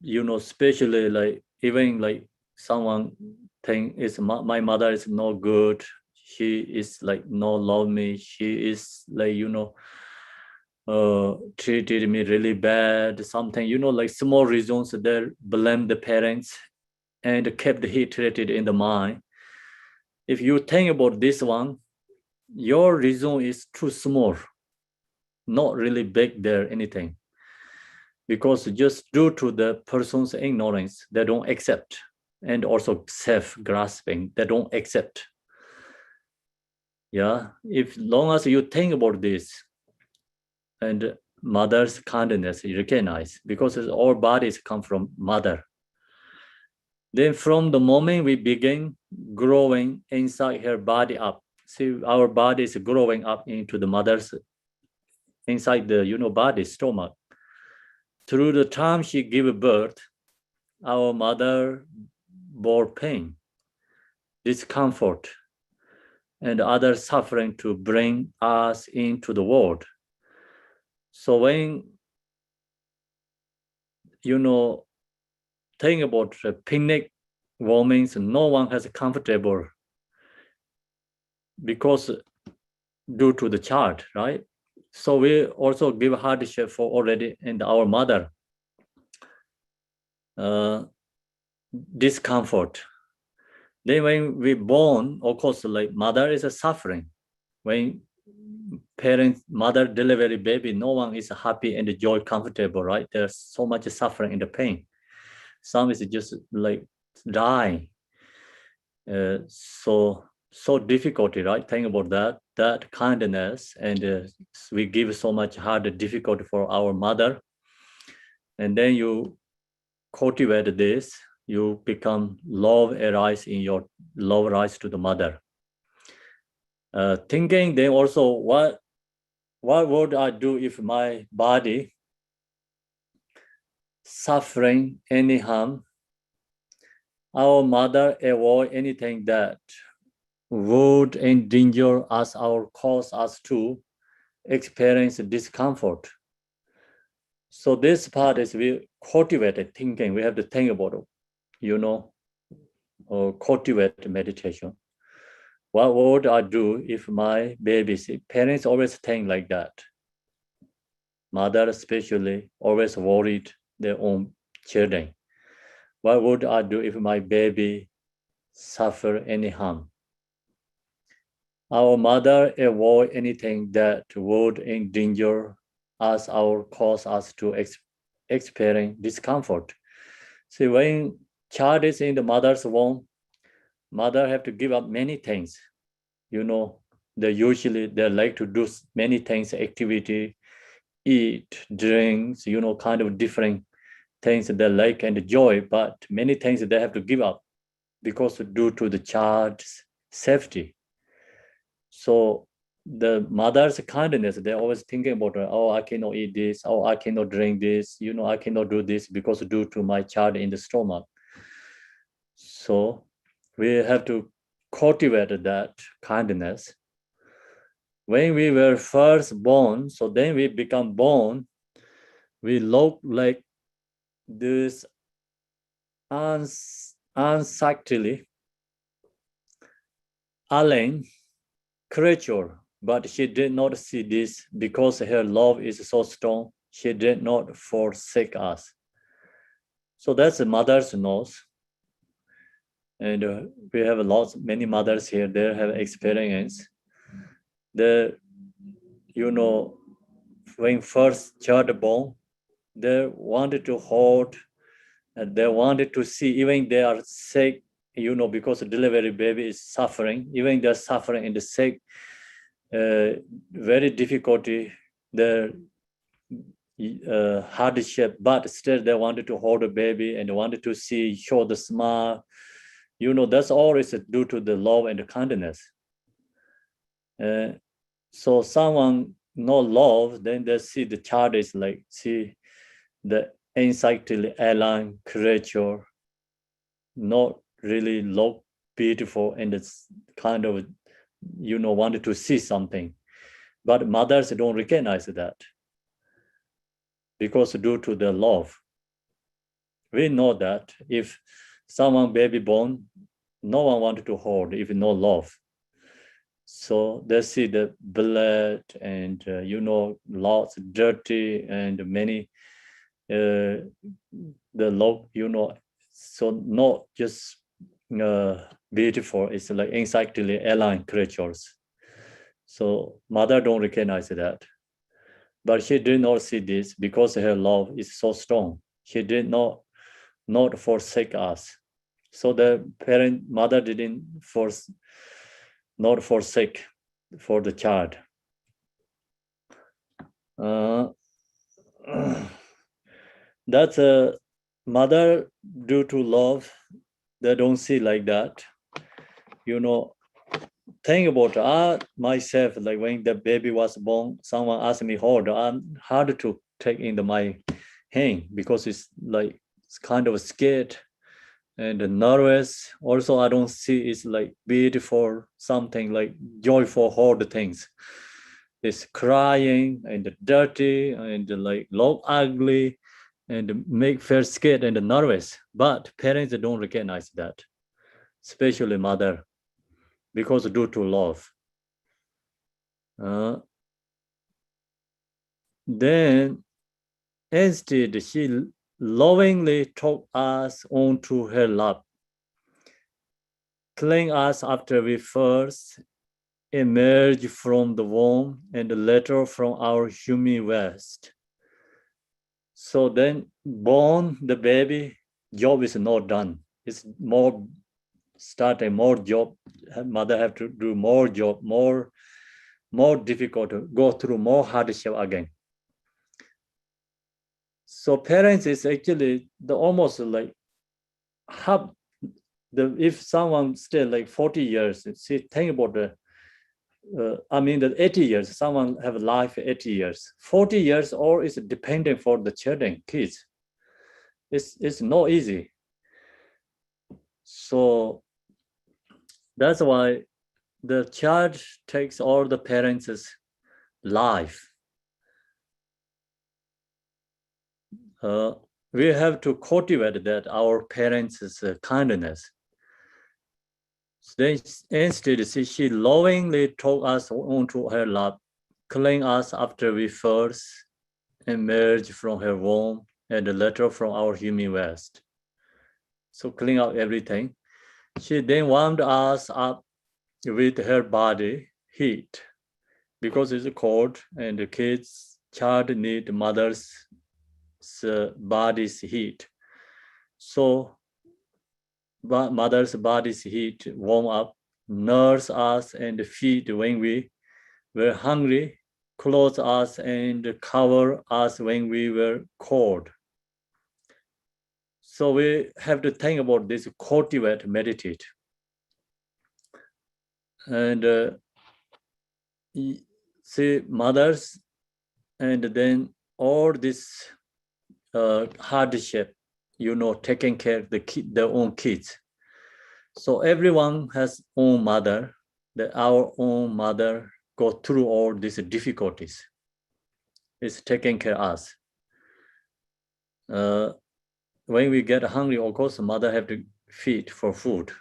especially like even like someone think is my mother is no good, she is like no love me, she is like treated me really bad, something like small reasons that blame the parents and kept the hatred in the mind. If you think about this one, your reason is too small, not really big there anything, because just due to the person's ignorance, they don't accept, and also self-grasping, they don't accept. Yeah, if long as you think about this and mother's kindness is recognized because all bodies come from mother. Then from the moment we begin growing inside her body up, see our body is growing up into the mother's, inside the body, stomach. Through the time she gave birth, our mother bore pain, discomfort, and other suffering to bring us into the world. So when think about the picnic warmings, no one has comfortable because due to the child, right? So we also give hardship for already in our mother, discomfort. Then when we born, of course, like mother is a suffering. When parents, mother delivery baby, no one is happy and joy, comfortable, right? There's so much suffering and the pain. Some is just like die. So difficulty, right? Think about that kindness, and we give so much hard difficulty for our mother, and then you cultivate this, you become love arise in your love rise to the mother. Thinking then also what would I do if my body suffering any harm? Our mother avoid anything that would endanger us or cause us to experience discomfort. So this part is we cultivated thinking. We have to think about it, cultivate meditation. What would I do if my babies, parents always think like that. Mother especially always worried their own children. What would I do if my baby suffer any harm? Our mother avoid anything that would endanger us or cause us to experience discomfort. See, when child is in the mother's womb, mother have to give up many things. They like to do many things, activity, eat, drinks, kind of different things they like and enjoy, but many things they have to give up because due to the child's safety. So the mother's kindness, they're always thinking about, I cannot eat this, I cannot drink this, I cannot do this because due to my child in the stomach. So we have to cultivate that kindness. When we were first born, so then we become born, we look like this unsightly alien creature, but she did not see this because her love is so strong. She did not forsake us. So that's the mother's knows. And we have many mothers here. They have experience. When first child born, they wanted to hold, and they wanted to see, even they are sick, because the delivery baby is suffering, even they're suffering in the sick, very difficulty, their hardship, but still they wanted to hold the baby and wanted to see, show the smile. That's always due to the love and the kindness. So someone no love, then they see the child is like, see the unsightly alien creature, not really look beautiful, and it's kind of, wanted to see something. But mothers don't recognize that because due to the love. We know that if someone baby born, no one wanted to hold if no love. So they see the blood and, lots dirty and many, the love, so not just beautiful, it's like exactly alien creatures. So mother don't recognize that. But she did not see this because her love is so strong. She did not forsake us. So the mother didn't not forsake for the child. That's a mother due to love. They don't see like that. Think about myself, like when the baby was born, someone asked me hold. I'm hard to take into my hand because it's kind of scared and nervous. Also, I don't see it's like beautiful, something like joyful, hold things. It's crying and dirty and like look ugly and make feel scared and nervous. But parents don't recognize that, especially mother, because due to love. Then instead, she lovingly took us onto her lap, killing us after we first emerged from the womb and later from our human waste. So then, born the baby, job is not done. It's more start a more job. Mother have to do more job, more difficult, go through more hardship again. So parents is actually the almost like have if someone still like 40 years, see, think about the the 80 years, someone have life 80 years, 40 years, or is dependent for the children, kids. It's not easy. So that's why the child takes all the parents' life. We have to cultivate that our parents' kindness. Then instead, she lovingly took us onto her lap, cleaning us after we first emerged from her womb and later from our human waste. So clean out everything. She then warmed us up with her body heat because it's cold and the child need mother's body's heat. So mother's body's heat warm up, nurse us and feed when we were hungry, clothe us and cover us when we were cold. So we have to think about this, cultivate, meditate. And see mothers and then all this hardship, taking care of their own kids. So everyone has own mother, that our own mother go through all these difficulties. It's taking care of us. When we get hungry, of course, mother have to feed for food.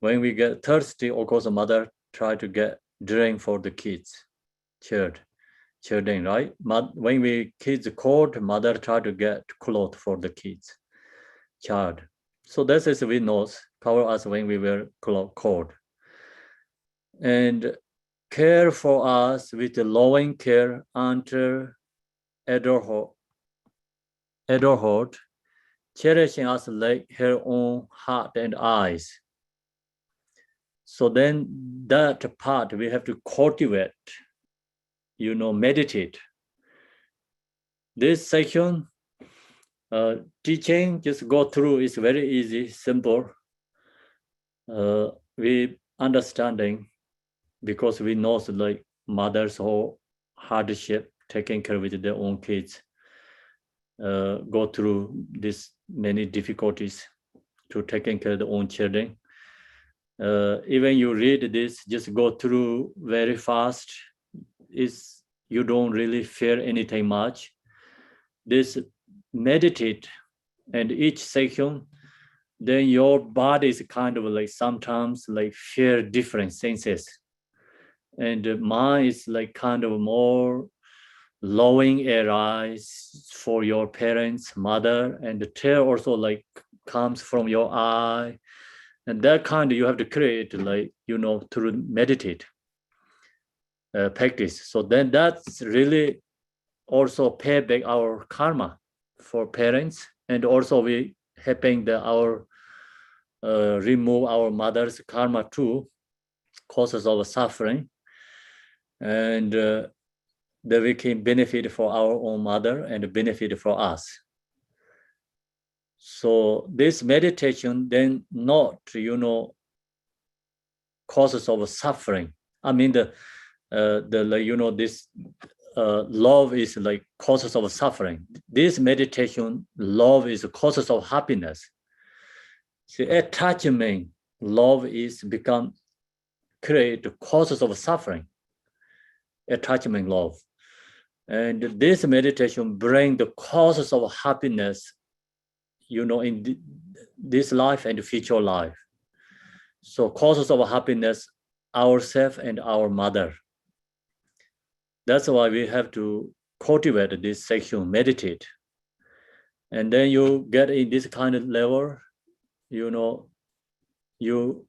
When we get thirsty, of course, mother try to get drink for the children, right? When we kids cold, mother try to get clothes for the child. So that is we knows cover us when we were cold, and care for us with loving care until adulthood, cherishing us like her own heart and eyes. So then that part we have to cultivate, meditate. This section teaching just go through is very easy, simple. We understanding because we know like mothers whole hardship taking care with their own kids, go through this many difficulties to taking care of their own children. Even you read this, just go through very fast. You don't really fear anything much. This meditate and each section, then your body is kind of like sometimes like fear different senses. And mine is like kind of more lowering arise for your parents, mother, and the tear also like comes from your eye. And that kind of you have to create like, through meditate practice. So then that's really also pay back our karma for parents, and also we helping our remove our mother's karma too, causes of suffering. And that we can benefit for our own mother and benefit for us. So this meditation then not, causes of suffering. I mean, this love is like causes of suffering. This meditation, love is causes of happiness. See, attachment, love is become create causes of suffering. Attachment, love. And this meditation bring the causes of happiness, in this life and the future life. So causes of happiness, ourselves and our mother. That's why we have to cultivate this section, meditate. And then you get in this kind of level, you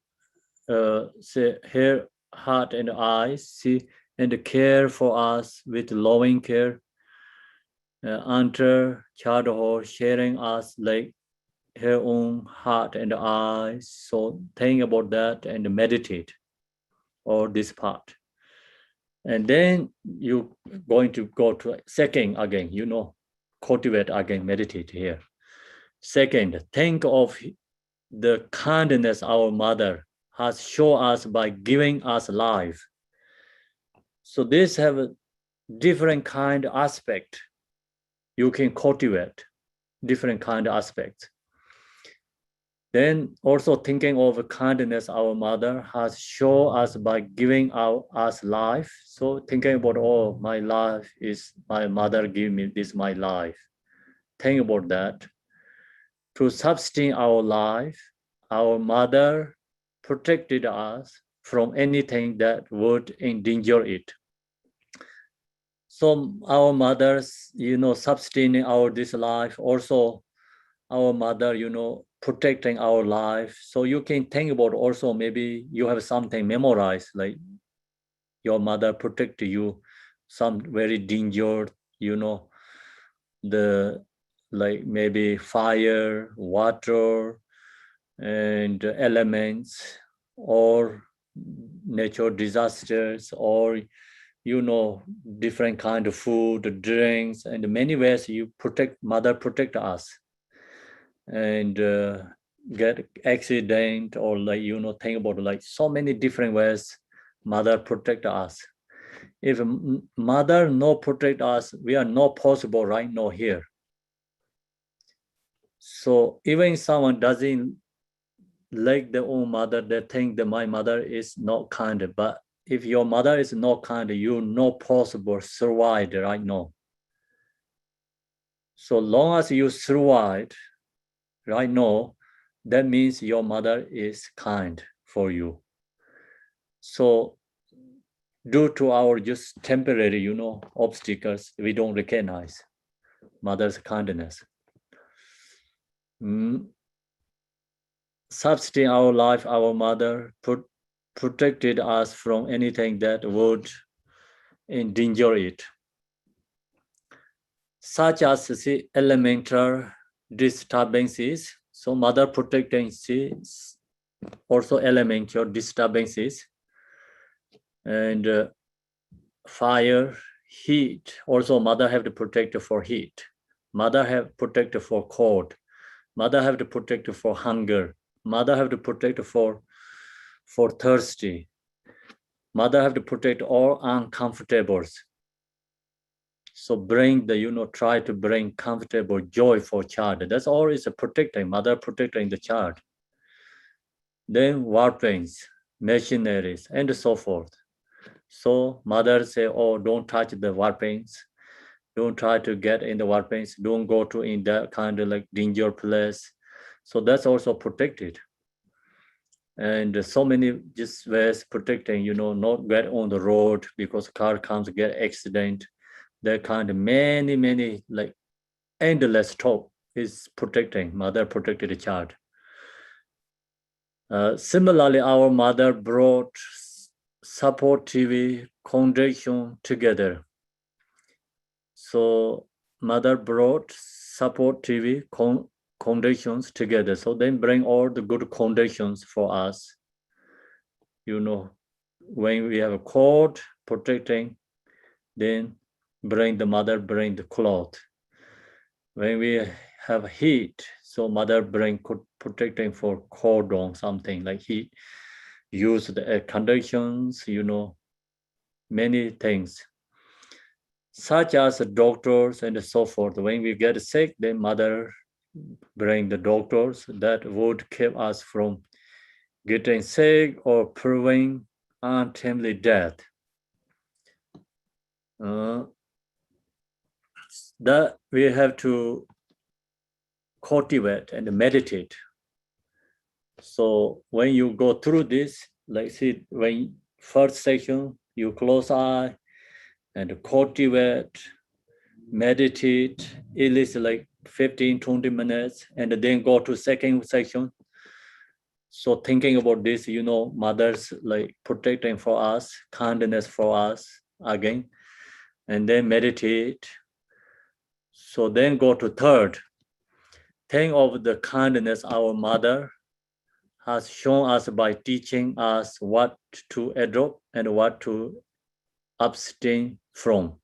say hear, heart and eyes, see, and care for us with loving care. Enter childhood, sharing us like her own heart and eyes. So think about that and meditate or this part. And then you going to go to second again, cultivate again, meditate here. Second, think of the kindness our mother has shown us by giving us life. So this have a different kind of aspect. You can cultivate different kind of aspects. Then also thinking of the kindness our mother has shown us by giving us life. So thinking about, oh, my life is my mother give me this, my life. Think about that. To sustain our life, our mother protected us from anything that would endanger it. So our mothers, sustaining our this life, also our mother, protecting our life. So you can think about also maybe you have something memorized, like your mother protect you, some very danger, the like maybe fire, water, and elements, or natural disasters, or different kind of food, drinks, and many ways mother protect us. And get accident, or think about like so many different ways mother protect us. If mother no protect us, we are not possible right now here. So even someone doesn't like their own mother, they think that my mother is not kind, but if your mother is not kind, you're not possible survive right now. So long as you survive right now, that means your mother is kind for you. So due to our just temporary, obstacles, we don't recognize mother's kindness. Sustain our life, our mother protected us from anything that would endanger it, such as the elemental disturbances. So mother protecting also elemental disturbances, and fire, heat. Also mother have to protect for heat. Mother have protect for cold. Mother have to protect for hunger. Mother have to protect for thirsty. Mother have to protect all uncomfortables. So bring try to bring comfortable joy for child. That's all is a protecting, mother protecting the child. Then weapons, machineries, and so forth. So mother say, oh, don't touch the weapons. Don't try to get in the weapons. Don't go to in that kind of like danger place. So that's also protected. And so many just ways protecting, not get on the road because car comes, get accident. That kind of many like endless talk is protecting, mother protected the child. Similarly, our mother brought support TV conjunction together. So mother brought support TV conditions together. So then bring all the good conditions for us. When we have a cord protecting, then bring the mother bring the cloth. When we have heat, so mother bring protecting for cordon, something like he use the air conditions, many things, such as doctors and so forth. When we get sick, then mother bring the doctors that would keep us from getting sick or proving untimely death. That we have to cultivate and meditate. So when you go through this, like see, when first section, you close eye and cultivate, meditate, at least like 15, 20 minutes, and then go to second section. So thinking about this, mother's like protecting for us, kindness for us again, and then meditate. So then go to third. Think of the kindness our mother has shown us by teaching us what to adopt and what to abstain from.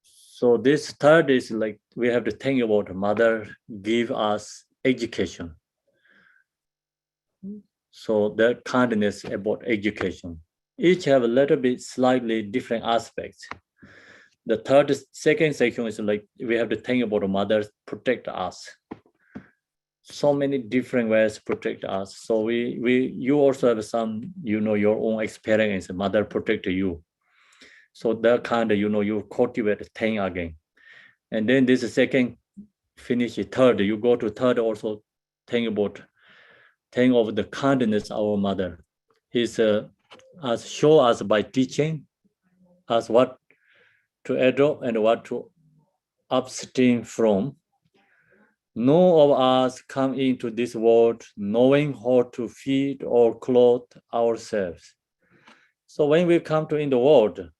So this third is like we have to think about mother give us education. So that kindness about education. Each have a little bit slightly different aspects. The second section is like we have to think about mother protect us. So many different ways to protect us. So you also have some, your own experience, mother protect you. So that kind of, you cultivate thing again. And then this second finish third, you go to third also think of the kindness of our mother. Is as show us by teaching us what to adopt and what to abstain from. None of us come into this world knowing how to feed or clothe ourselves. So when we come to in the world,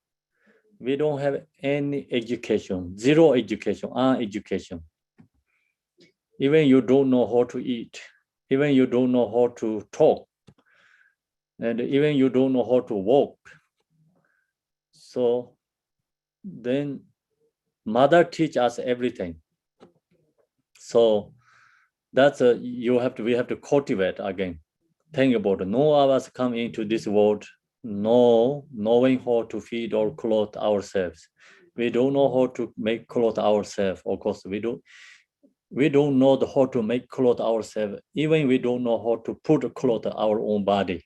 we don't have any education, zero education, uneducation. Even you don't know how to eat, even you don't know how to talk, and even you don't know how to walk. So then mother teach us everything. So that's we have to cultivate again. Think about it. No of us come into this world knowing how to feed or clothe ourselves. We don't know how to make clothes ourselves. Of course, we don't know how to make clothes ourselves. Even we don't know how to put clothes our own body.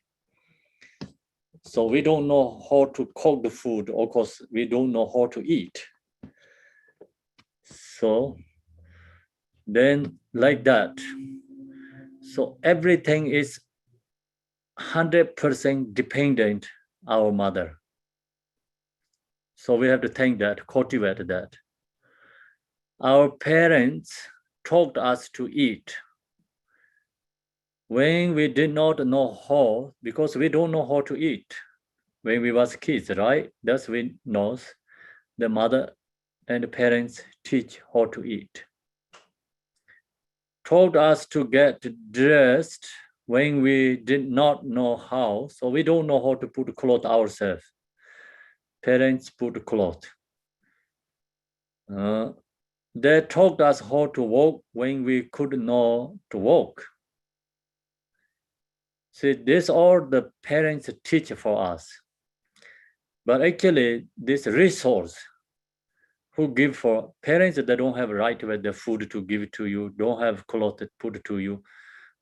So we don't know how to cook the food. Of course, we don't know how to eat. So then like that. So everything is 100% dependent our mother. So we have to think that, cultivate that. Our parents taught us to eat when we did not know how, because we don't know how to eat when we was kids, right? That's we knows the mother and the parents teach how to eat. Told us to get dressed when we did not know how, so we don't know how to put clothes ourselves. Parents put clothes. They taught us how to walk when we couldn't know to walk. See, this all the parents teach for us. But actually, this resource who give for parents that don't have right with the food to give to you, don't have clothes to put to you,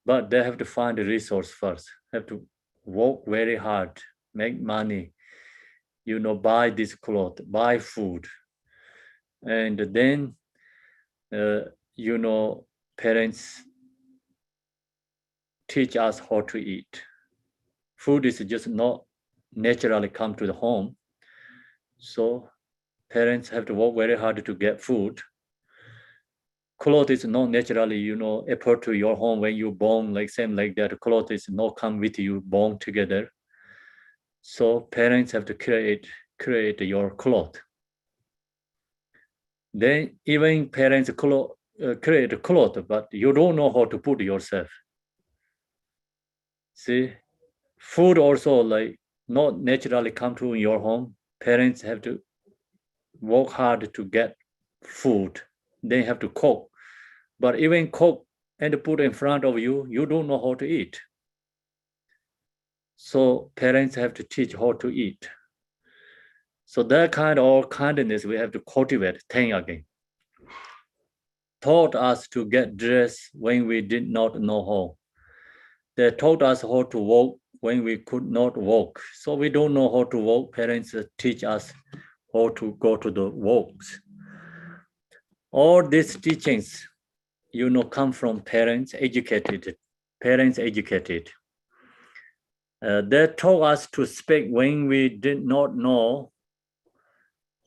but they have to find a resource first, have to work very hard, make money, buy this cloth, buy food. And then, parents teach us how to eat. Food is just not naturally come to the home. So parents have to work very hard to get food. Cloth is not naturally, appear to your home when you born, like same like that. Cloth is not come with you born together. So parents have to create your cloth. Then even parents create a cloth, but you don't know how to put yourself. See, food also like not naturally come to your home. Parents have to work hard to get food. They have to cook. But even cook and put in front of you, you don't know how to eat. So parents have to teach how to eat. So that kind of kindness we have to cultivate. Thank again. Taught us to get dressed when we did not know how. They taught us how to walk when we could not walk. So we don't know how to walk. Parents teach us how to go to the walks. All these teachings, come from parents educated. Parents educated. They taught us to speak when we did not know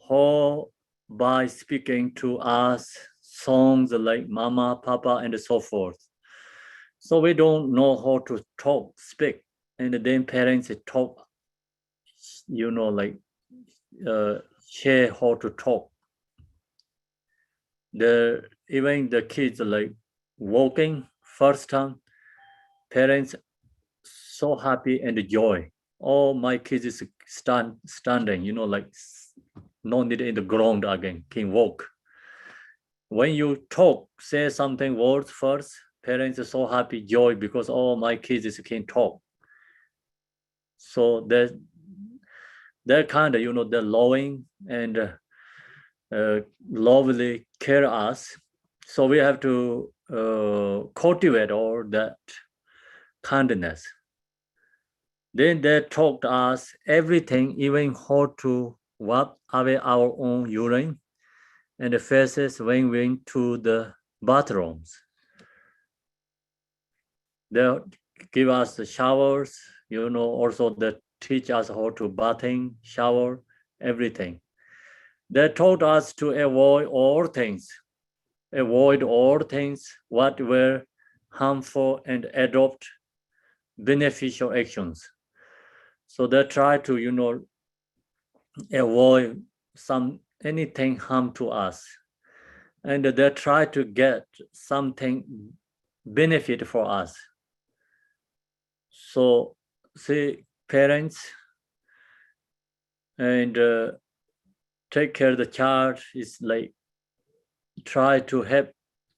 how by speaking to us songs like mama, papa, and so forth. So we don't know how to talk, speak, and then parents talk, share how to talk. Even the kids like walking first time, parents so happy and joy. Oh, my kids is standing, like no need in the ground again, can walk. When you talk, say something words first, parents are so happy, joy, because oh, my kids can talk. So they're kind of, they're loving and lovely care us. So we have to cultivate all that kindness. Then they taught us everything, even how to wipe away our own urine and the faces when we went to the bathrooms. They give us the showers, also they teach us how to bathing, shower, everything. They taught us to avoid all things what were harmful and adopt beneficial actions. So they try to, avoid anything harm to us. And they try to get something benefit for us. So see, parents and take care of the child is like try to help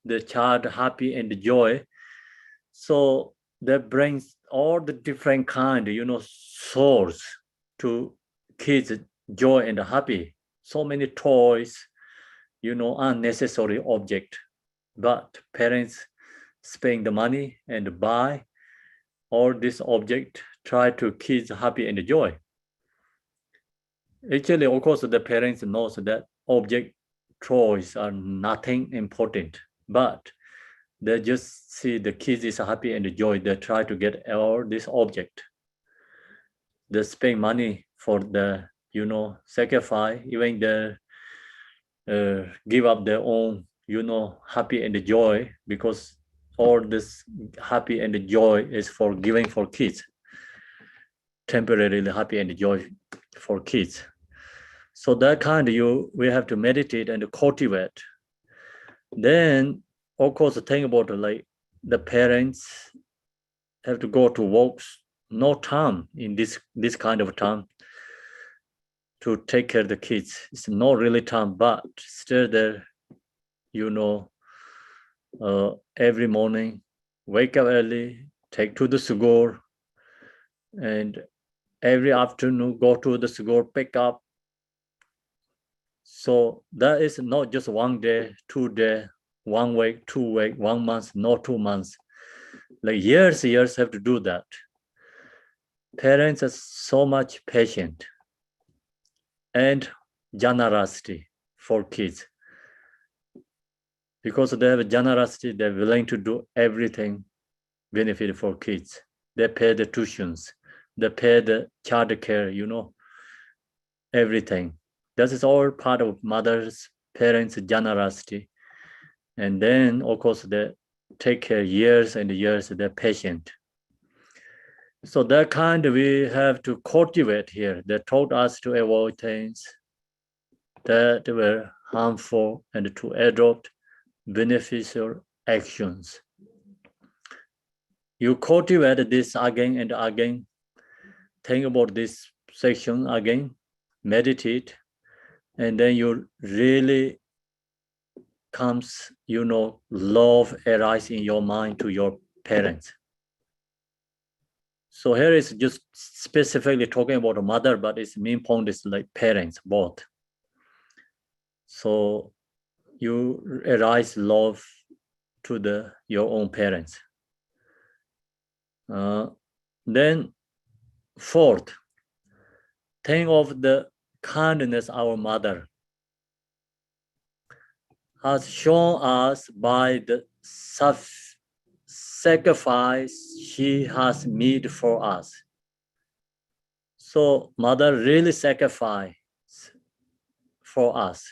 the child happy and joy. So that brings all the different kind, source to kids joy and happy. So many toys, unnecessary object, but parents spend the money and buy all this object, try to kids happy and joy. Actually, of course, the parents knows that object toys are nothing important, but they just see the kids is happy and joy. They try to get all this object. They spend money for the, sacrifice, even they give up their own, happy and joy, because all this happy and joy is for giving for kids, temporarily happy and joy for kids. So that kind we have to meditate and cultivate. Then, of course, think about like the parents have to go to works, no time in this kind of time to take care of the kids. It's not really time, but still there, every morning, wake up early, take to the school, and every afternoon go to the school, pick up. So that is not just 1 day, 2 day, 1 week, 2 week, 1 month, not 2 months. Like years have to do that. Parents are so much patient and generosity for kids. Because they have generosity, they're willing to do everything benefit for kids. They pay the tuitions, they pay the child care, everything. That is all part of mother's, parents' generosity. And then, of course, they take care years and years, they're patient. So that kind we have to cultivate here. They taught us to avoid things that were harmful and to adopt beneficial actions. You cultivate this again and again. Think about this section again. meditate, and then you really comes, love arise in your mind to your parents. So here is just specifically talking about a mother, but its main point is like parents, both. So you arise love to your own parents. Then fourth, think of the kindness our mother has shown us by the sacrifice she has made for us. So mother really sacrificed for us,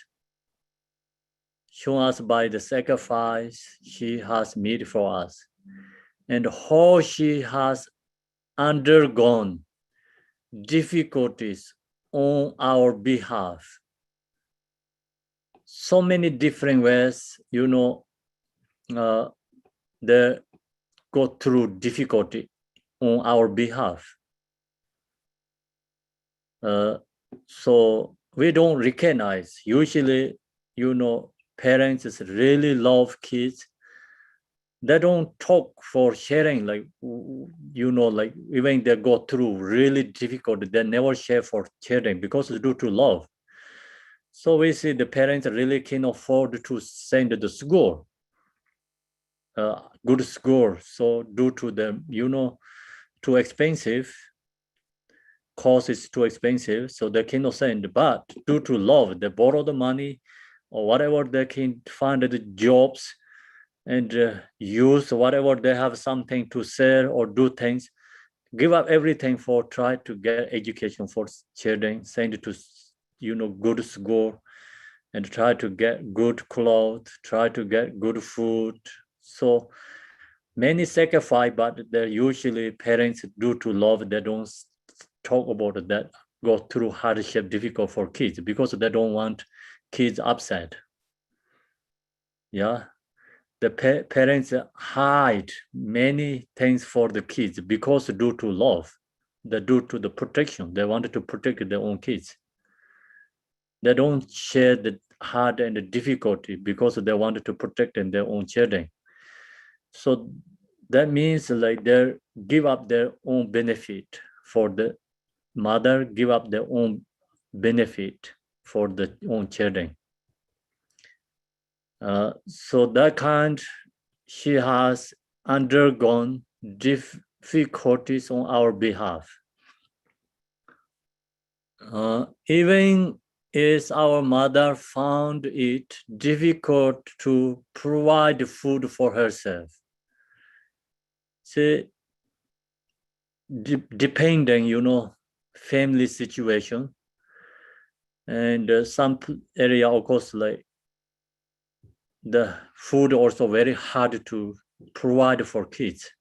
shown us by the sacrifice she has made for us, and how she has undergone difficulties on our behalf. So many different ways, they go through difficulty on our behalf. So we don't recognize. Usually, parents really love kids. They don't talk for sharing, like even they go through really difficult, they never share for sharing because it's due to love. So we see the parents really can afford to send the school, good school. So due to the too expensive, cost is too expensive, so they cannot send. But due to love, they borrow the money or whatever they can find the jobs, and use whatever they have something to sell or do things, give up everything for try to get education for children, send to good school, and try to get good clothes, try to get good food. So many sacrifice, but they're usually parents due to love, they don't talk about that, go through hardship difficult for kids because they don't want kids upset. Yeah. The parents hide many things for the kids because due to love, due to the protection, they wanted to protect their own kids. They don't share the hard and the difficulty because they wanted to protect their own children. So that means like they give up their own benefit for the mother, give up their own benefit for the own children. So that kind, she has undergone difficulties on our behalf. Even as our mother found it difficult to provide food for herself. See, depending, family situation, and some area, of course, like the food also very hard to provide for kids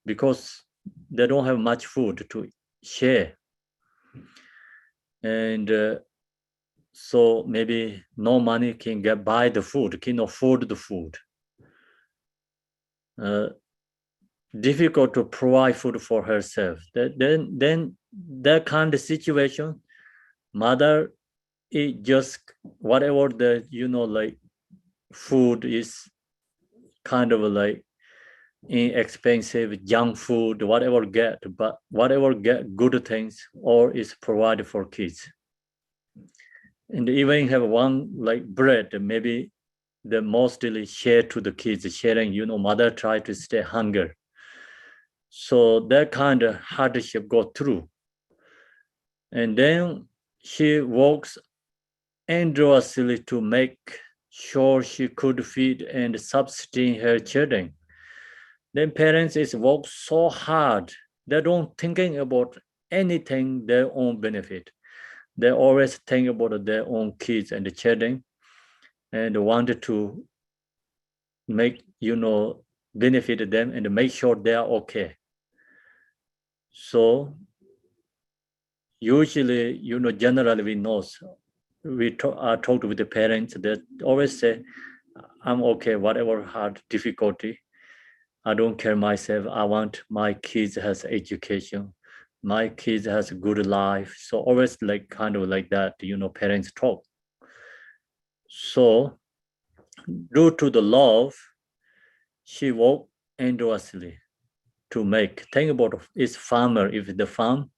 because they don't have much food to share. And so maybe no money can buy the food, can afford the food. Difficult to provide food for herself. Then that kind of situation, mother eat just whatever the like food is kind of like inexpensive junk food, whatever get good things or is provided for kids. And even have one like bread, maybe the mostly share to the kids, sharing, mother try to stay hunger. So that kind of hardship go through. And then she works endlessly to make sure she could feed and sustain her children. Then parents is work so hard, they don't thinking about anything their own benefit. They always think about their own kids and the children and wanted to make, benefit them and make sure they are okay. So usually, generally we know, we talked with the parents, they always say, I'm okay, whatever hard difficulty, I don't care myself, I want my kids has education. my kids has a good life. So always like kind of like that, parents talk. So due to the love, she worked endlessly to make. Think about it's farmer, if the farm,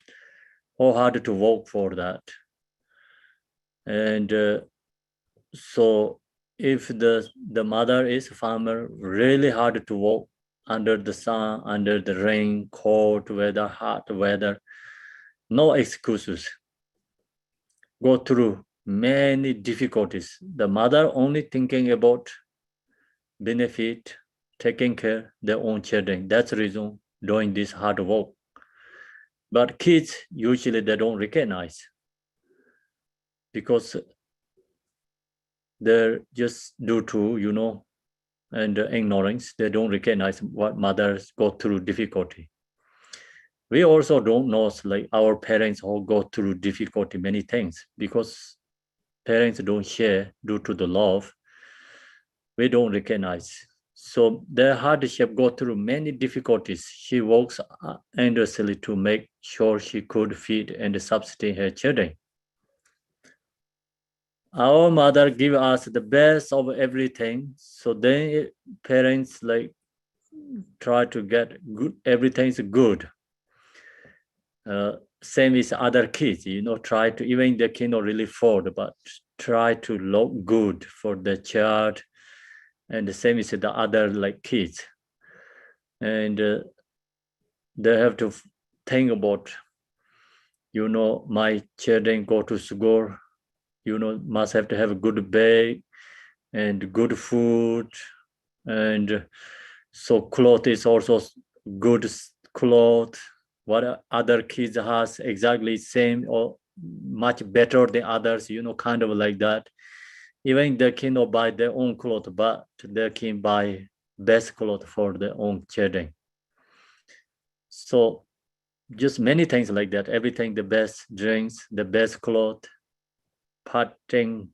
how hard to work for that. And so if the mother is farmer, really hard to work under the sun, under the rain, cold weather, hot weather, no excuses. Go through many difficulties. The mother only thinking about benefit, taking care their own children. That's the reason doing this hard work. But kids usually they don't recognize because they're just due to and ignorance. They don't recognize what mothers go through difficulty. We also don't know like our parents all go through difficulty many things because parents don't share due to the love. We don't recognize. So their hardship go through many difficulties. She works endlessly to make sure she could feed and sustain her children. Our mother give us the best of everything. So then parents like try to get good, everything's good. Same as other kids, try to, even the kid not really afford, but try to look good for the child. And the same as the other like kids. And they have to think about, my children go to school, must have to have a good bag and good food. And so cloth is also good cloth. What other kids has exactly same or much better than others, kind of like that. Even they cannot buy their own clothes, but they can buy best clothes for their own children. So just many things like that. Everything, the best drinks, the best clothes, parting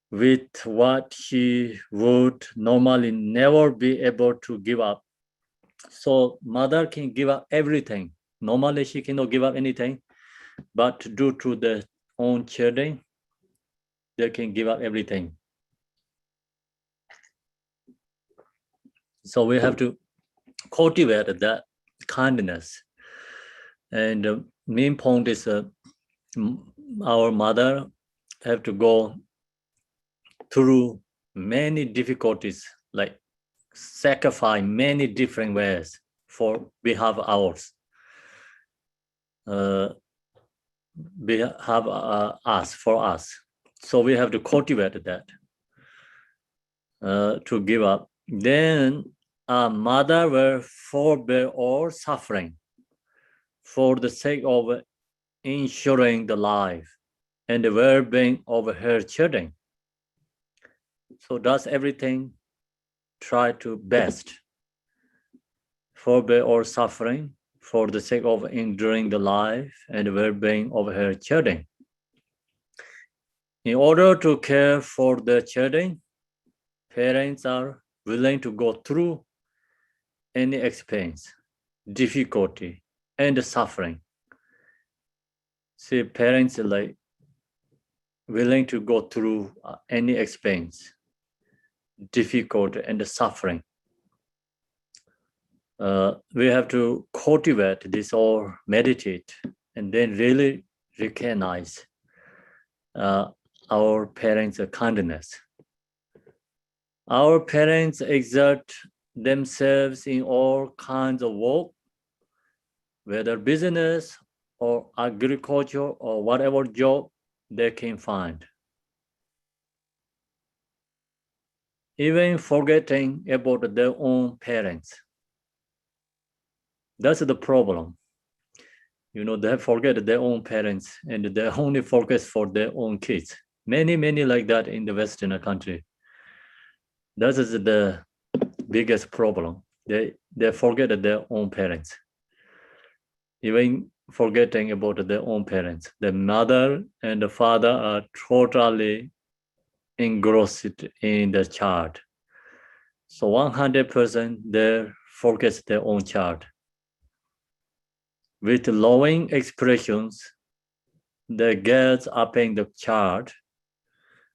with what she would normally never be able to give up. So mother can give up everything. Normally she cannot give up anything, but due to the own children, they can give up everything. So we have to cultivate that kindness. And the main point is our mother have to go through many difficulties, like sacrifice many different ways for behalf of ours, behalf us, for us. So we have to cultivate that to give up. Then a mother will forbear all suffering for the sake of ensuring the life and the well-being of her children. So does everything try to best forbear all suffering for the sake of enduring the life and well-being of her children. In order to care for their children, parents are willing to go through any expense, difficulty, and suffering. See, parents are like willing to go through any expense, difficulty, and suffering. We have to cultivate this or meditate and then really recognize our parents' kindness. Our parents exert themselves in all kinds of work, whether business or agriculture or whatever job they can find. Even forgetting about their own parents. That's the problem. They forget their own parents and they only focus for their own kids. Many like that in the Western country. That is the biggest problem. They forget their own parents. Even forgetting about their own parents. The mother and the father are totally engrossed in the child. So 100% they focus their own child. with loving expressions that gets up in the chart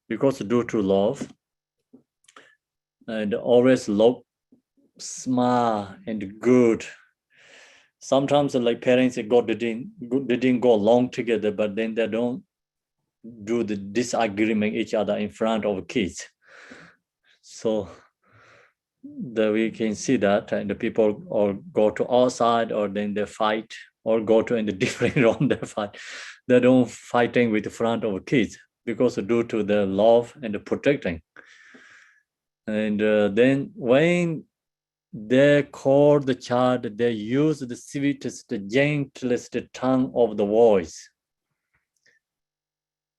because due to love and always love, smart and good. Sometimes like parents didn't go along together, but then they don't do the disagreement each other in front of kids. So we can see that, and the people or go to outside or then they fight or go to in the different room they fight. They don't fighting with the front of kids because due to the love and the protecting. And then when they call the child, they use the sweetest, the gentlest tongue of the voice.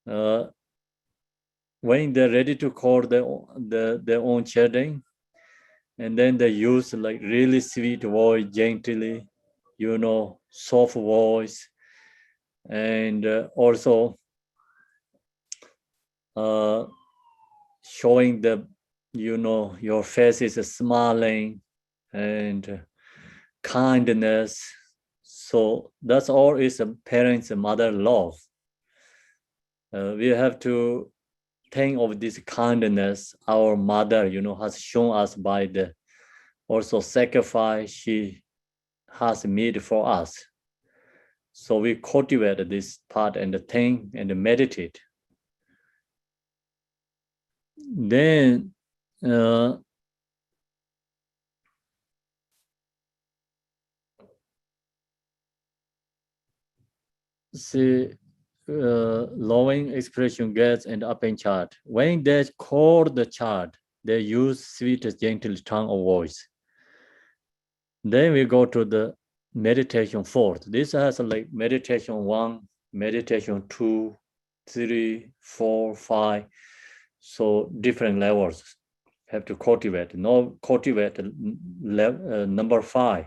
When they're ready to call their own children, and then they use like really sweet voice, gently, soft voice, and also showing your face is smiling and kindness. So that's all is a parent's mother love. We have to think of this kindness our mother, has shown us by the also sacrifice she has made for us. So we cultivate this part and think and meditate. Then see loving expression gets and up in chart. When they call the chart, they use sweet, gentle tongue of voice. Then we go to the meditation fourth. This has like meditation 1, meditation 2, 3, 4, 5. So different levels have to cultivate. Now cultivate number 5.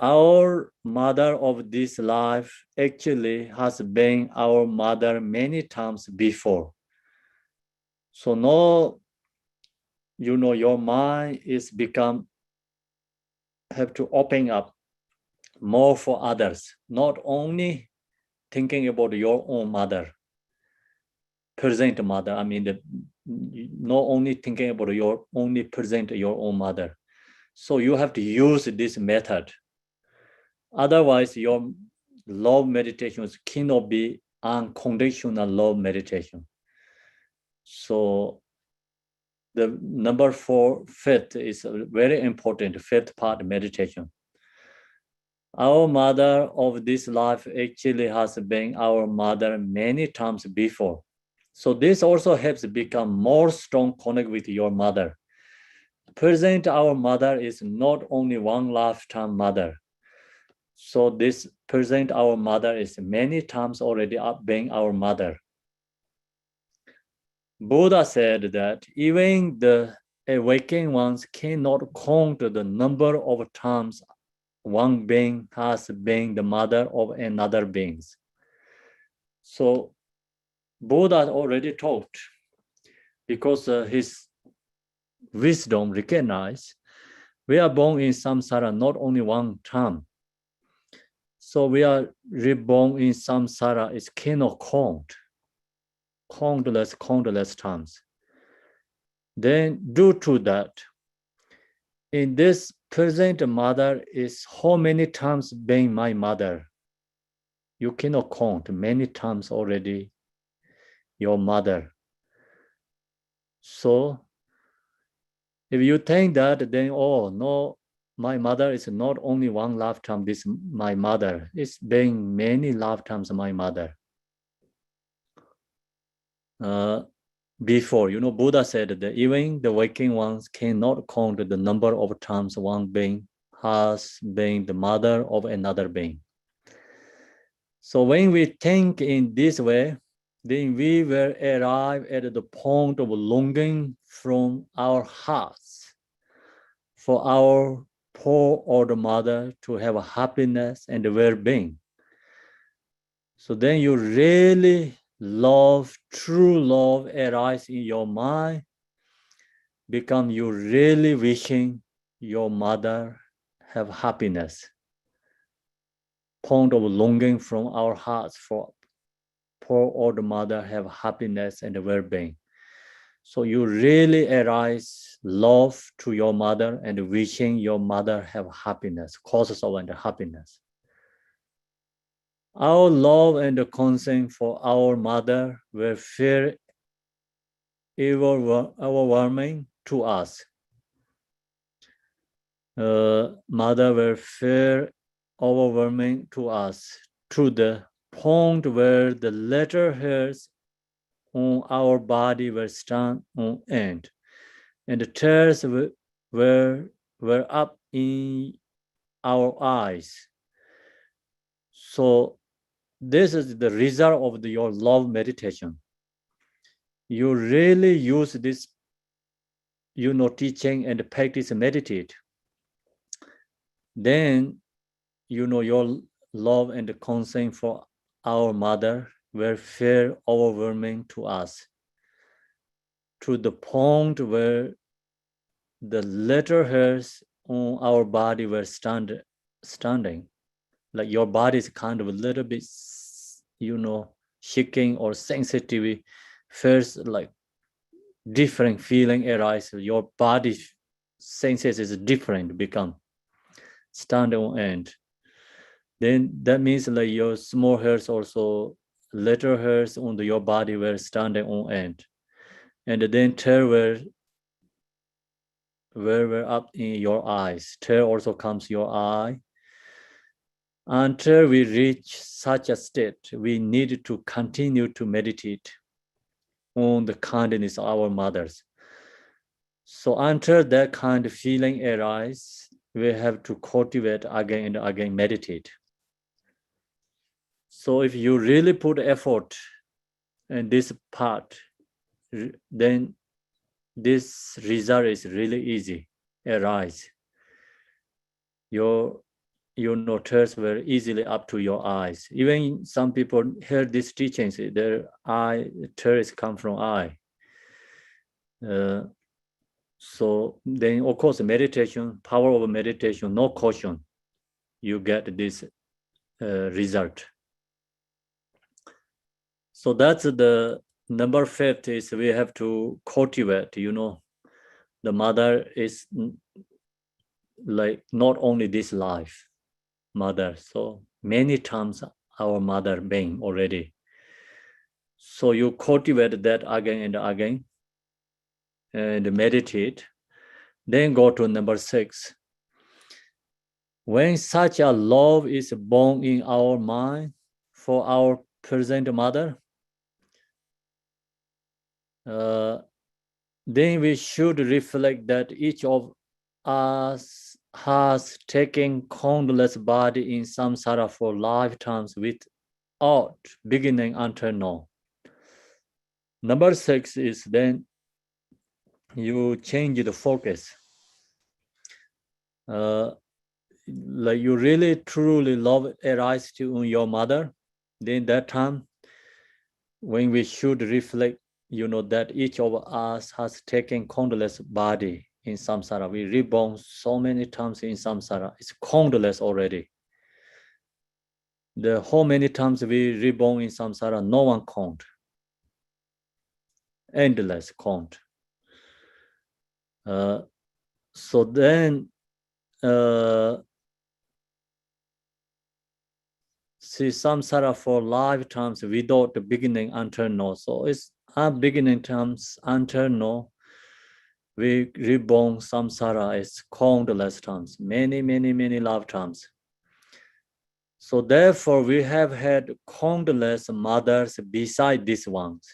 Our mother of this life actually has been our mother many times before. So now, your mind is have to open up more for others, not only thinking about your own mother, present mother. I mean, not only thinking about your own mother. So you have to use this method. Otherwise, your love meditations cannot be unconditional love meditation. So the number 4, fifth, is a very important, fifth part meditation. Our mother of this life actually has been our mother many times before. So this also helps become more strong connect with your mother. Present our mother is not only one lifetime mother. So this present our mother is many times already being our mother. Buddha said that even the awakened ones cannot count the number of times one being has been the mother of another being. So Buddha already taught, because his wisdom recognized we are born in samsara not only one time. So we are reborn in samsara, it cannot count. Countless times. Then due to that, in this present mother is how many times being my mother. You cannot count many times already your mother. So if you think that, then, oh no, my mother is not only one lifetime, this my mother. It's been many lifetimes my mother. Before, Buddha said that even the waking ones cannot count the number of times one being has been the mother of another being. So when we think in this way, then we will arrive at the point of longing from our hearts for our poor old mother to have happiness and well-being. So then you really love, true love arises in your mind, become you really wishing your mother have happiness. point of longing from our hearts for poor old mother have happiness and well-being. So you really arise love to your mother and wishing your mother have happiness, causes of and happiness. Our love and concern for our mother will feel overwhelming to us. Mother will feel overwhelming to us to the point where the later hairs on our body will stand on end, and the tears were up in our eyes. So this is the result of your love meditation. You really use this, teaching and practice meditate. Then, your love and concern for our mother will feel overwhelming to us, to the point where the later hairs on our body were standing. Like your body is kind of a little bit, shaking or sensitive, feels like different feeling arises. Your body senses is different, become stand on end. Then that means like your small hairs also, later hairs on your body were standing on end. And then tear were up in your eyes. Tear also comes your eye. Until we reach such a state, we need to continue to meditate on the kindness of our mothers. So until that kind of feeling arises, we have to cultivate again and again, meditate. So if you really put effort in this part, then this result is really easy, arise. Your tears were easily up to your eyes. Even some people hear these teachings, their tears come from eye. So then, of course, meditation, power of meditation, no caution, you get this result. So that's the number 5 is we have to cultivate, the mother is like not only this life, mother. So many times our mother being already. So you cultivate that again and again and meditate. Then go to number 6. When such a love is born in our mind for our present mother, then we should reflect that each of us has taken countless body in samsara for lifetimes without beginning until now. Number 6 is then you change the focus. Like you really truly love arises to your mother, then that time when we should reflect, that each of us has taken countless body in samsara. We reborn so many times in samsara. It's countless already. How many times we reborn in samsara, no one count. Endless count. So then, see samsara for lifetimes without the beginning until now. So it's our beginning times until now. We reborn samsara is countless times, many, many, many lifetimes. So therefore, we have had countless mothers beside these ones.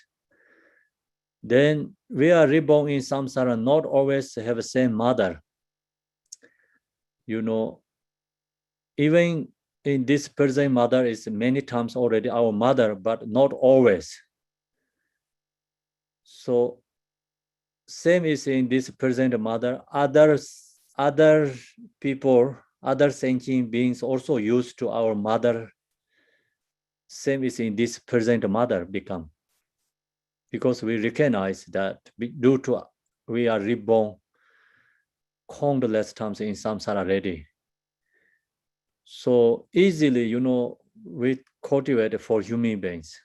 Then we are reborn in samsara, not always have the same mother. Even in this present mother is many times already our mother, but not always. So same is in this present mother. Other people, other sentient beings also used to our mother. Same is in this present mother become. Because we recognize that due to we are reborn countless times in samsara already. So easily, we cultivate for human beings.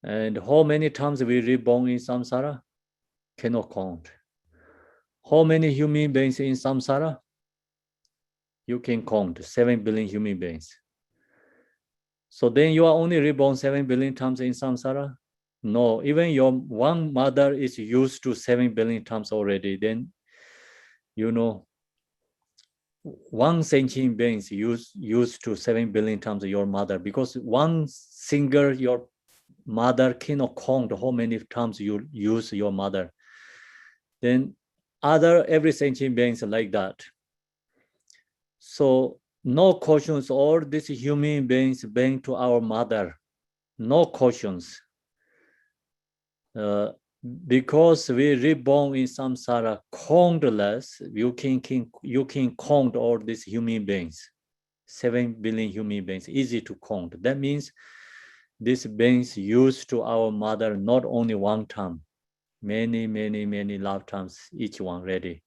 And how many times we reborn in samsara? Cannot count. How many human beings in samsara? You can count 7 billion human beings. So then you are only reborn 7 billion times in samsara? No, even your one mother is used to 7 billion times already. Then, one sentient being is used to 7 billion times your mother, because one single your mother cannot count how many times you use your mother. Then every sentient beings like that. So no cautions, all these human beings being to our mother, no cautions. Because we reborn in samsara countless, you can count all these human beings, 7 billion human beings, easy to count. That means these beings used to our mother not only one time, many lifetimes, each one ready.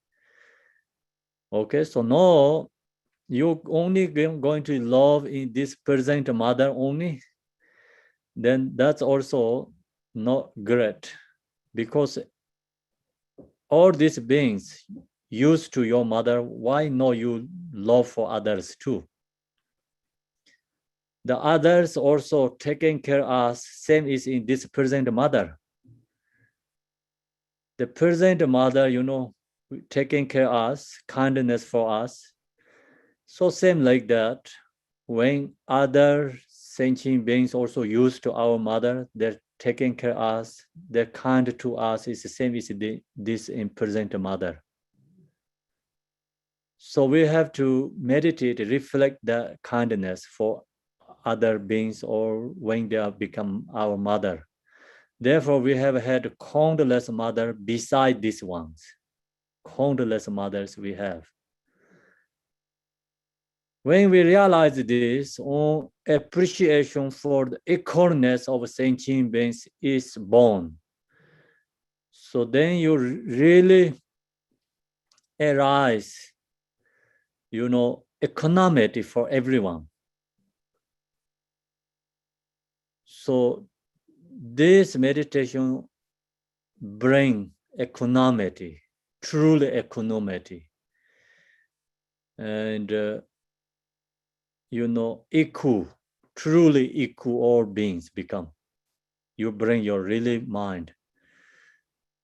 Okay, so no, you only going to love in this present mother only, then that's also not great, because all these beings used to your mother, why not you love for others too? The others also taking care of us, same is in this present mother. The present mother, taking care of us, kindness for us. So same like that, when other sentient beings also used to our mother, they're taking care of us, they're kind to us, is the same as this in present mother. So we have to meditate, reflect the kindness for other beings, or when they have become our mother. Therefore, we have had countless mothers beside these ones. Countless mothers we have. When we realize this, appreciation for the equalness of sentient beings is born. So then you really arise, equanimity for everyone. So this meditation bring equanimity, truly equanimity, and equal, truly equal all beings become. You bring your really mind.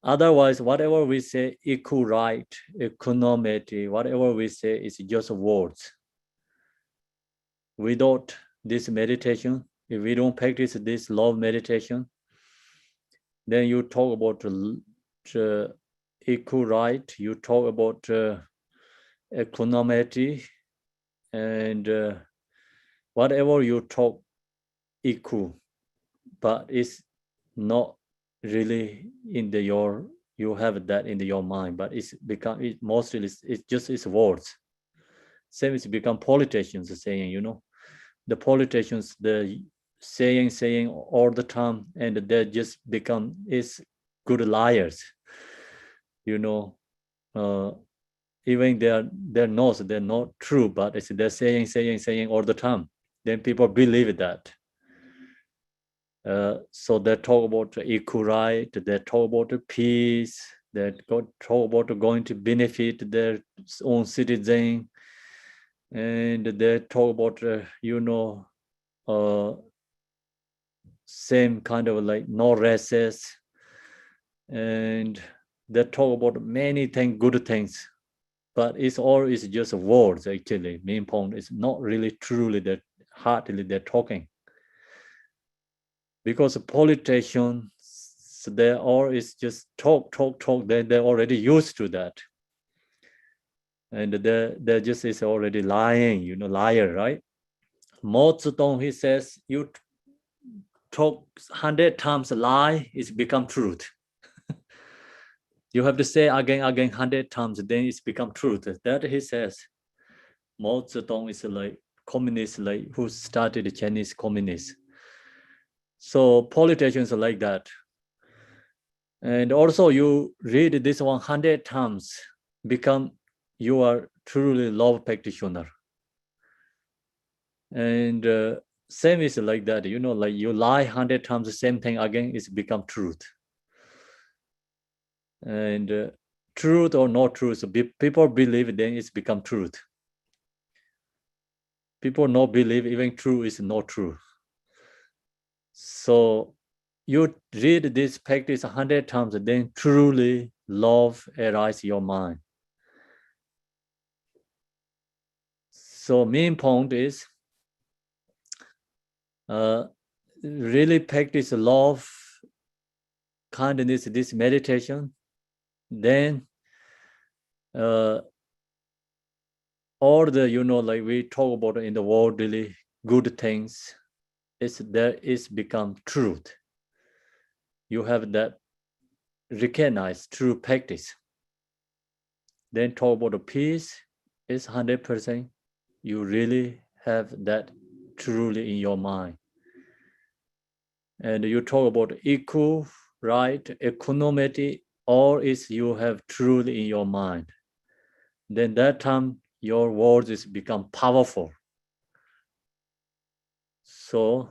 Otherwise, whatever we say, equal right, equanimity, whatever we say is just words. Without this meditation, if we don't practice this love meditation, then you talk about equal right, you talk about equanimity, and whatever you talk equal, but it's not really in you have that in your mind, but it's mostly it's words. Same as become politicians saying, the politicians, the saying all the time, and they just become good liars. Even their knows they're not true, but they're saying all the time. Then people believe that. So they talk about equal right, they talk about peace, they talk about going to benefit their own citizen, and they talk about same kind of like no races, and they talk about many things, good things, but it's all is just words actually. Main point is not really truly that heartily they're talking, because politicians, they all is just talk. They're already used to that, and they just is already lying, liar, right? Mao Zedong, he says, you talk 100 times lie, it's become truth. You have to say again 100 times, then it's become truth. That he says. Mao Zedong is like communist, like who started the Chinese communists. So politicians are like that. And also you read this 100 times, become you are truly love practitioner. And same is like that, you know, like you lie 100 times, the same thing again, it's become truth. And truth or not truth, people believe, then it's become truth. People not believe, even true is not true. So you read this practice 100 times, then truly love arises your mind. So main point is really practice love, kindness, this meditation, then all the, you know, like we talk about in the world, really good things, is become truth. You have that recognized true practice. Then talk about the peace is 100%. You really have that truly in your mind. And you talk about equal, right, equanimity, all is you have truly in your mind. Then that time your words is become powerful. So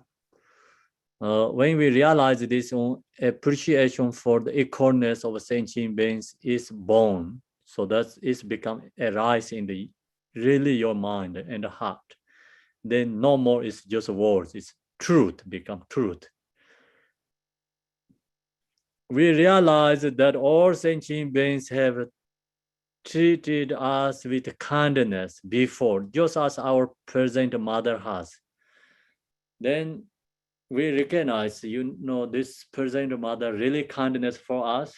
when we realize this, appreciation for the equalness of sentient beings is born. So that is become arise in the really your mind and the heart. Then no more is just words, it's truth, become truth. We realize that all sentient beings have treated us with kindness before, just as our present mother has. Then we recognize, you know, this present mother really kindness for us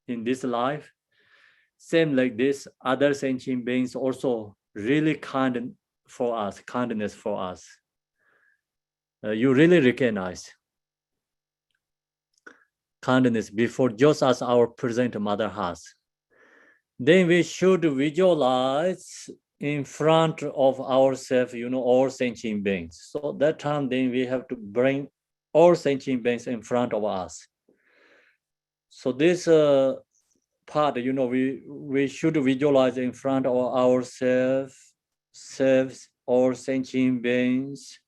in this life. Same like this, other sentient beings also really kind for us, kindness for us. You really recognize kindness before, just as our present mother has. Then we should visualize in front of ourselves, you know, all sentient beings. So that time, then we have to bring all sentient beings in front of us. So this part, you know, we should visualize in front of ourselves, all sentient beings,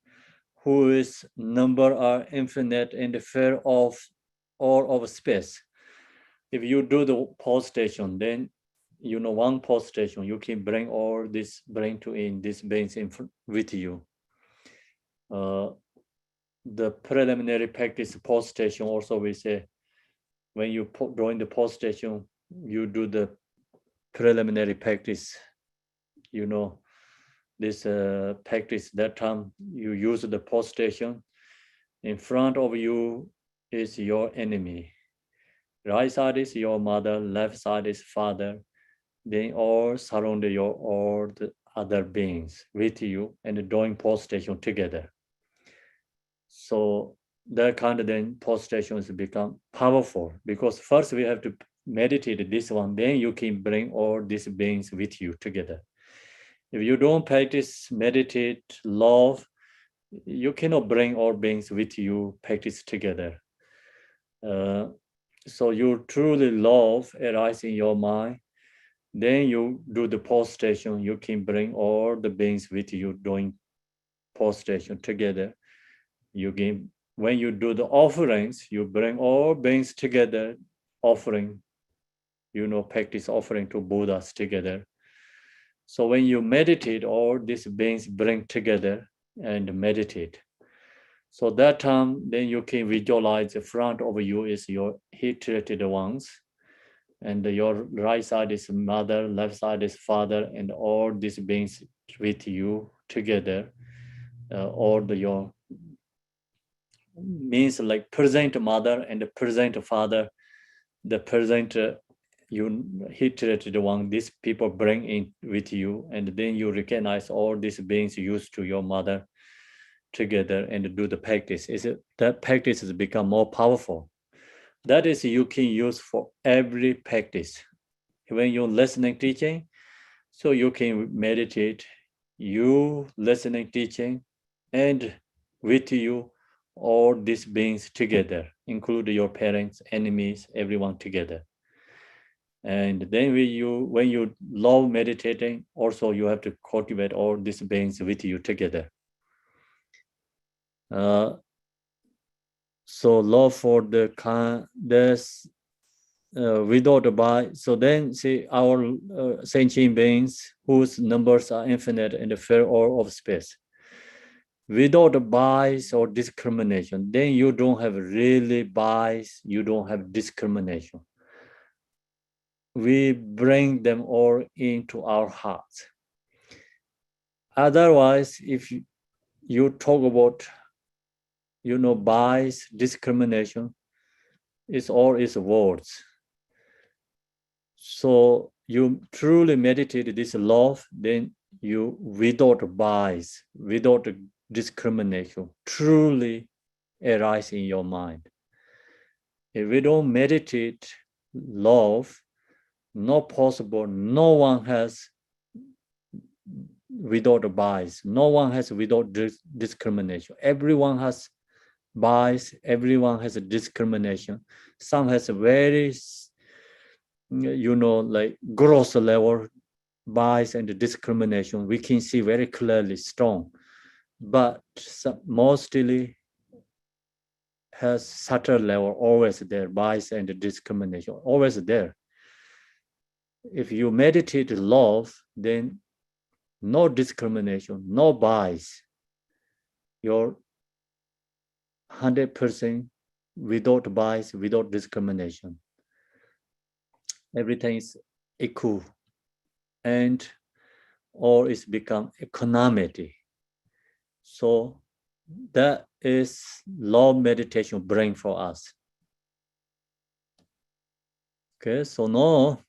whose number are infinite and fair of all of space. If you do the pause station, then you know one pause station, you can bring all this brain to in this beings in with you. The preliminary practice pause station also we say, when you during the pause station, you do the preliminary practice, you know, this practice. That time you use the pause station. In front of you is your enemy. Right side is your mother, left side is father. They all surround your all the other beings with you and doing pause station together. So that kind of then pause stations become powerful, because first we have to meditate this one, then you can bring all these beings with you together. If you don't practice, meditate, love, you cannot bring all beings with you, practice together. So you truly love arise in your mind, then you do the pause station, you can bring all the beings with you doing pause station together. You can, when you do the offerings, you bring all beings together, offering, you know, practice offering to Buddhas together. So when you meditate, all these beings bring together and meditate. So that time, then you can visualize the front of you is your heat-treated ones, and your right side is mother, left side is father, and all these beings with you together. All your means like present mother and the present father, the present you heat-treated one, these people bring in with you, and then you recognize all these beings used to your mother together and do the practice. Is it that practice has become more powerful? That is, you can use for every practice. When you're listening teaching, so you can meditate, you listening teaching, and with you all these beings together, include your parents, enemies, everyone together. And then when you love meditating, also you have to cultivate all these beings with you together. So love for the kind, there's without the bias. So then see our sentient beings whose numbers are infinite in the fair or of space. Without a bias or discrimination, then you don't have really bias, you don't have discrimination. We bring them all into our hearts. Otherwise, if you talk about, bias, discrimination, it's all is words. So you truly meditate this love, then you, without bias, without discrimination, truly arise in your mind. If we don't meditate love, not possible. No one has without a bias. No one has without discrimination. Everyone has bias. Everyone has a discrimination. Some has a very, like gross level bias and discrimination. We can see very clearly, strong, but mostly has subtle level, always there, bias and discrimination, always there. If you meditate love, then no discrimination, no bias. You're 100% without bias, without discrimination. Everything is equal, and or it's become equanimity. So that is love meditation bring for us. Okay, so now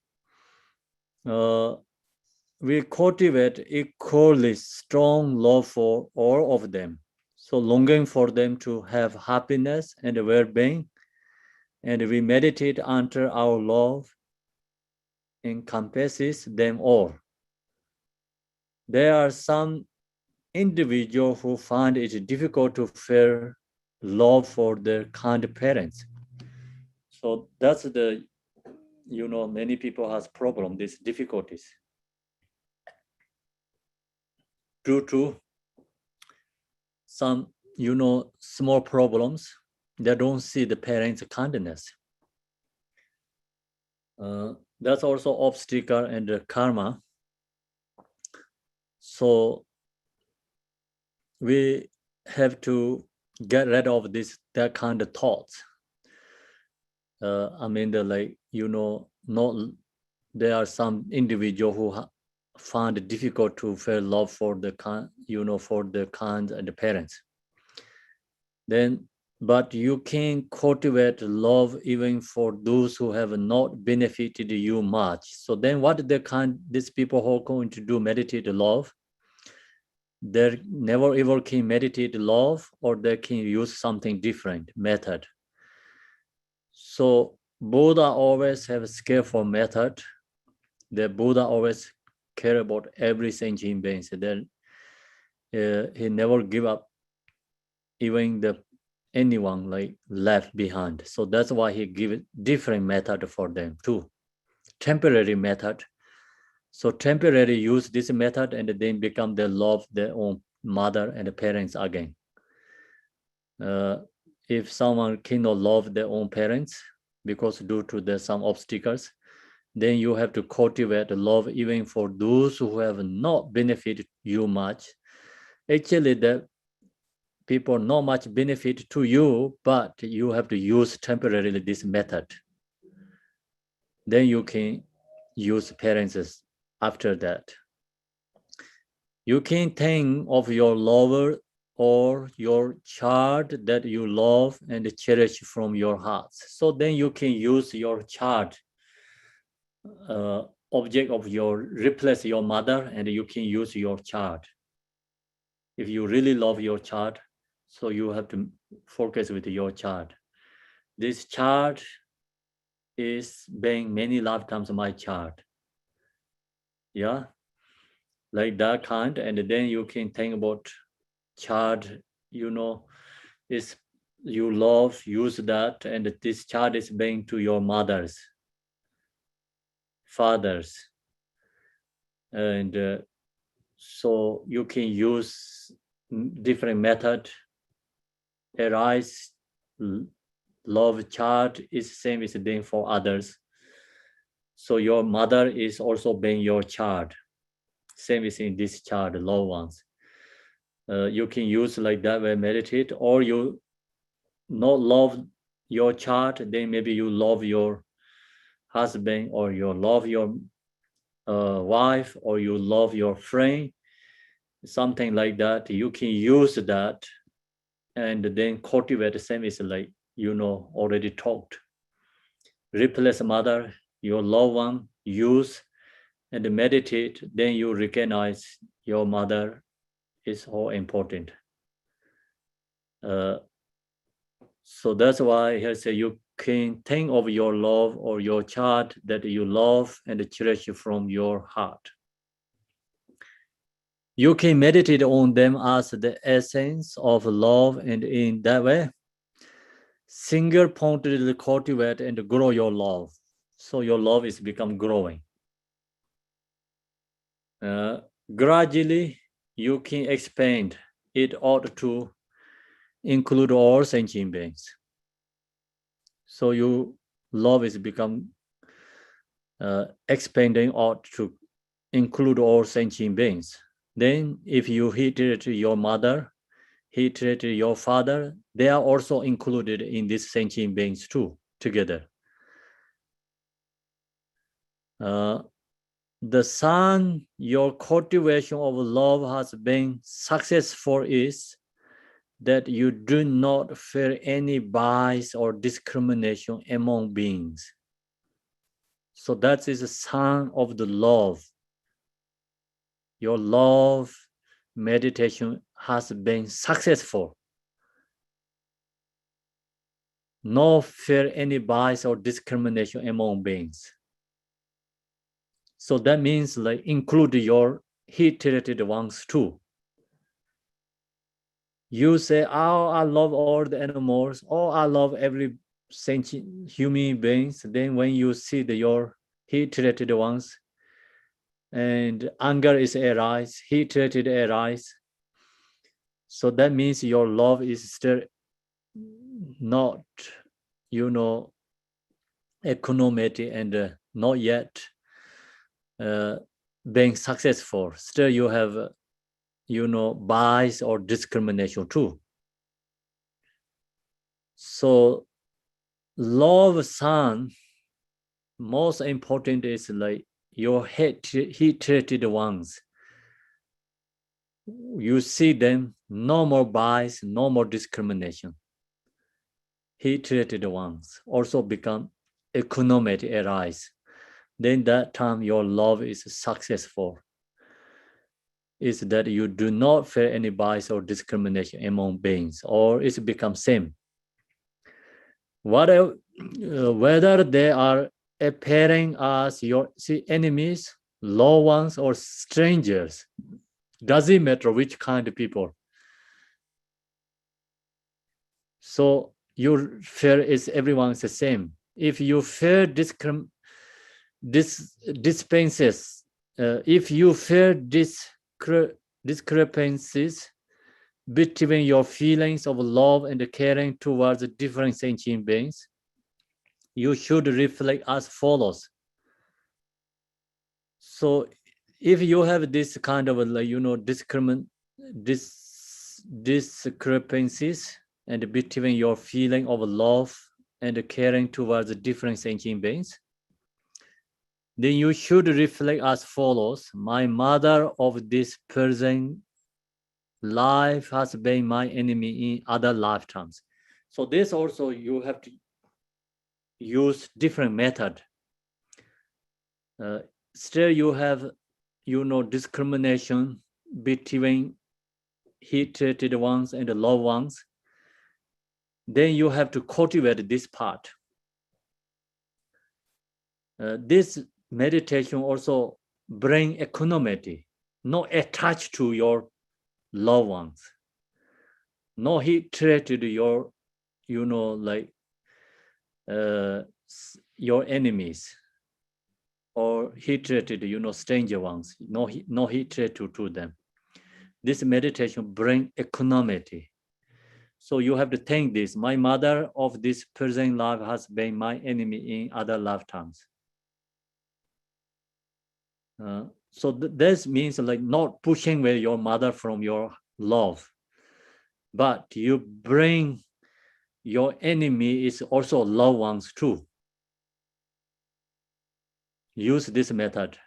we cultivate equally strong love for all of them. So longing for them to have happiness and well-being, and we meditate until our love encompasses them all. There are some individuals who find it difficult to feel love for their kind parents. So that's the, many people has problem, these difficulties. Due to some, small problems, they don't see the parents' kindness. That's also obstacle and karma. So we have to get rid of that kind of thoughts. Not there are some individual who find it difficult to feel love for the for the kind and the parents. Then, but you can cultivate love even for those who have not benefited you much. So then, what these people who are going to do meditate love? They never ever can meditate love, or they can use something different method. So Buddha always have a skillful method. The Buddha always care about every sentient being. So then he never give up even anyone like left behind. So that's why he give different method for them too. Temporary method. So temporary use this method and then become they love their own mother and parents again. If someone cannot love their own parents because due to some obstacles, then you have to cultivate love even for those who have not benefited you much. Actually, the people not much benefit to you, but you have to use temporarily this method. Then you can use parents after that. You can think of your lover or your child that you love and cherish from your heart. So then you can use your child object of replace your mother, and you can use your child. If you really love your child, so you have to focus with your child. This child is being many lifetimes my child. Yeah, like that kind, and then you can think about child, is you love, use that, and this child is being to your mothers, fathers, and so you can use different method arise love child is same as being for others. So your mother is also being your child. Same as in this child, loved ones. You can use like that way, meditate, or you not love your child, then maybe you love your husband, or you love your wife, or you love your friend, something like that. You can use that and then cultivate the same as like, already talked. Replace mother, your loved one, use and meditate, then you recognize your mother is all important. So that's why he say you can think of your love or your child that you love and cherish from your heart. You can meditate on them as the essence of love, and in that way, single-pointedly cultivate and grow your love. So your love is become growing. Gradually, you can expand it ought to include all sentient beings. So your love is become expanding ought to include all sentient beings. Then if you hated your mother, hated your father, they are also included in these sentient beings too, together. The son, your cultivation of love has been successful is that you do not fear any bias or discrimination among beings. So that is a sign of the love. Your love meditation has been successful. No fear any bias or discrimination among beings. So that means like include your heat-related ones too. You say, oh, I love all the animals, or I love every sentient human beings. Then when you see your heat-related ones, and anger is arise, heat-related arise. So that means your love is still not, economic and not yet being successful. Still you have, bias or discrimination too. So love son, most important is like your heat-related ones. You see them, no more bias, no more discrimination. Heat-related ones also become economic arise. Then that time your love is successful. Is that you do not fear any bias or discrimination among beings, or it's become same. Whether they are appearing as your enemies, loved ones, or strangers, doesn't matter which kind of people. So your fear is everyone's the same. If you fear dispenses, if you fear discrepancies between your feelings of love and caring towards different sentient beings, you should reflect as follows. So if you have this kind of discrepancies and between your feeling of love and caring towards different sentient beings, then you should reflect as follows. My mother of this person life has been my enemy in other lifetimes. So this also you have to use different method. Still you have, discrimination between heat-treated ones and the loved ones. Then you have to cultivate this part. This meditation also bring equanimity, not attached to your loved ones, no heat-treated your, your enemies, or heat-treated, stranger ones, no heat-treated to them. This meditation bring equanimity. So you have to think this. My mother of this present life has been my enemy in other lifetimes. So this means like not pushing away your mother from your love, but you bring your enemy is also loved ones too. Use this method.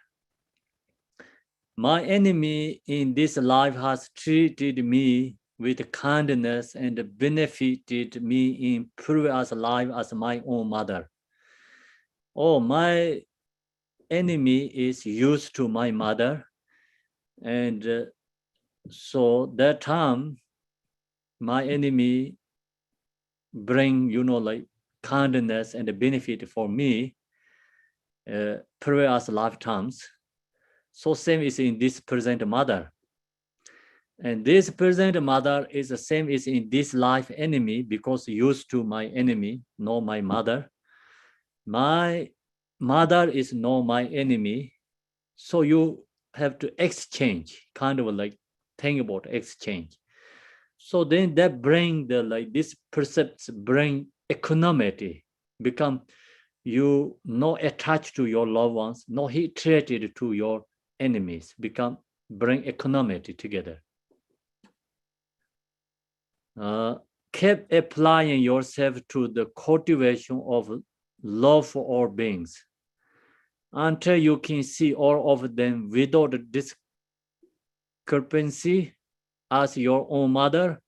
My enemy in this life has treated me with kindness and benefited me in previous life as my own mother. Oh, my enemy is used to my mother, and so that time my enemy bring like kindness and benefit for me previous lifetimes. So same is in this present mother. And this present mother is the same as in this life enemy because used to my enemy, not my mother. My mother is not my enemy. So you have to exchange, kind of like think about exchange. So then that bring the this precepts bring equanimity, become you not attached to your loved ones, not hatred to your enemies, become bring equanimity together. Keep applying yourself to the cultivation of love for all beings until you can see all of them without discrepancy as your own mother.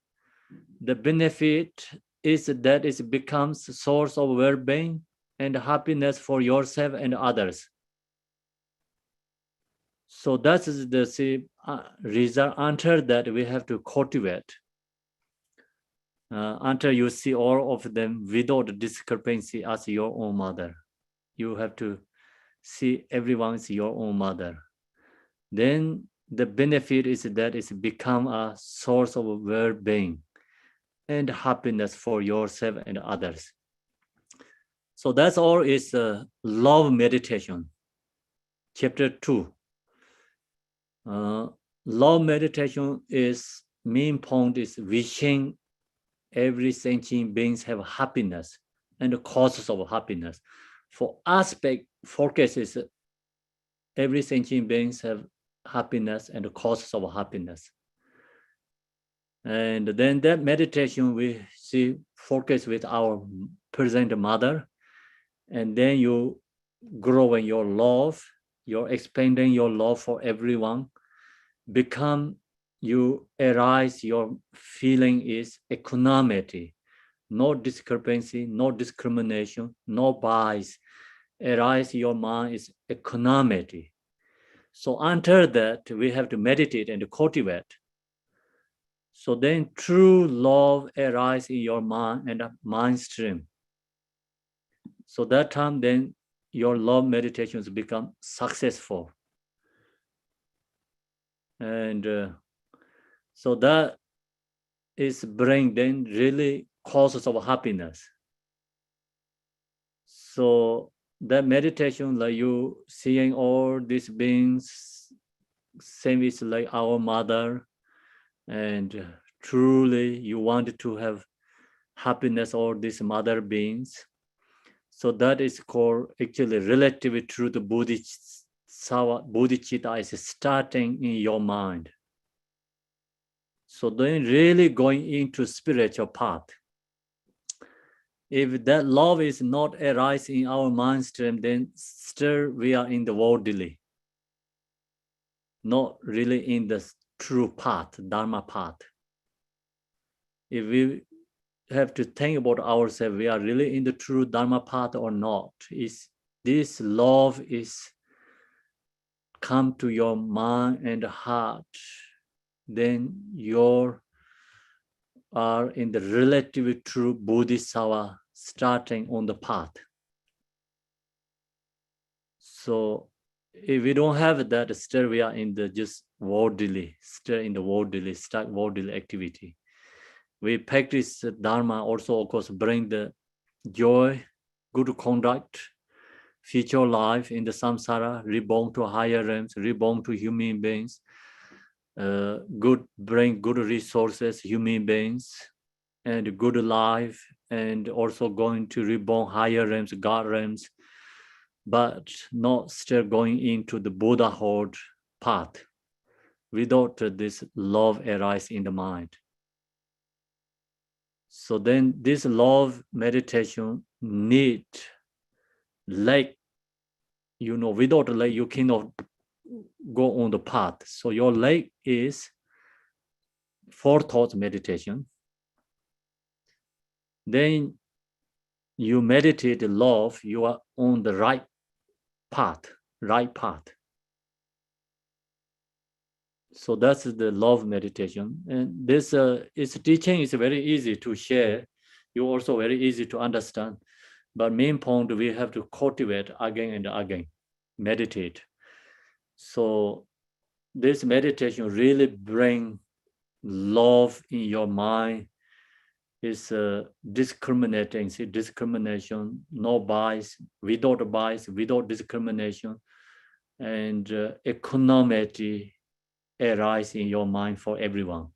The benefit is that it becomes a source of well-being and happiness for yourself and others. So that is the result. Until that, we have to cultivate. Until you see all of them without discrepancy as your own mother. You have to see everyone as your own mother. Then the benefit is that it's become a source of well-being and happiness for yourself and others. So that's all is love meditation. Chapter 2. Love meditation is main point is wishing every sentient beings have happiness and the causes of happiness. For aspect focus is every sentient beings have happiness and the causes of happiness. And then that meditation we see focus with our present mother, and then you grow in your love, you're expanding your love for everyone, become you arise your feeling is equanimity, no discrepancy, no discrimination, no bias. Arise your mind is equanimity. So until that, we have to meditate and cultivate. So then true love arises in your mind and mind stream. So that time then your love meditations become successful. And so that is bring then really causes of happiness. So that meditation, like you seeing all these beings, same is like our mother, and truly you want to have happiness all these mother beings. So that is called actually relative truth bodhicitta is starting in your mind. So then really going into spiritual path. If that love is not arising in our mind stream, then still we are in the worldly, not really in the true path, Dharma path. If we have to think about ourselves, we are really in the true Dharma path or not. Is this love is come to your mind and heart, then you are in the relatively true Bodhisattva starting on the path. So if we don't have that, still we are in the just worldly, still in the worldly, stuck worldly activity. We practice Dharma also, of course, bring the joy, good conduct, future life in the samsara, reborn to higher realms, reborn to human beings, bring good resources, human beings, and good life, and also going to reborn higher realms, God realms, but not still going into the Buddhahood path without this love arise in the mind. So then this love meditation need like, without like you cannot go on the path. So your leg is forethought meditation. Then you meditate love, you are on the right path. So that's the love meditation. And this its teaching is very easy to share. You also very easy to understand. But main point, we have to cultivate again and again, meditate. So this meditation really bring love in your mind. Is discriminating, discrimination, no bias, without discrimination, and equanimity arise in your mind for everyone.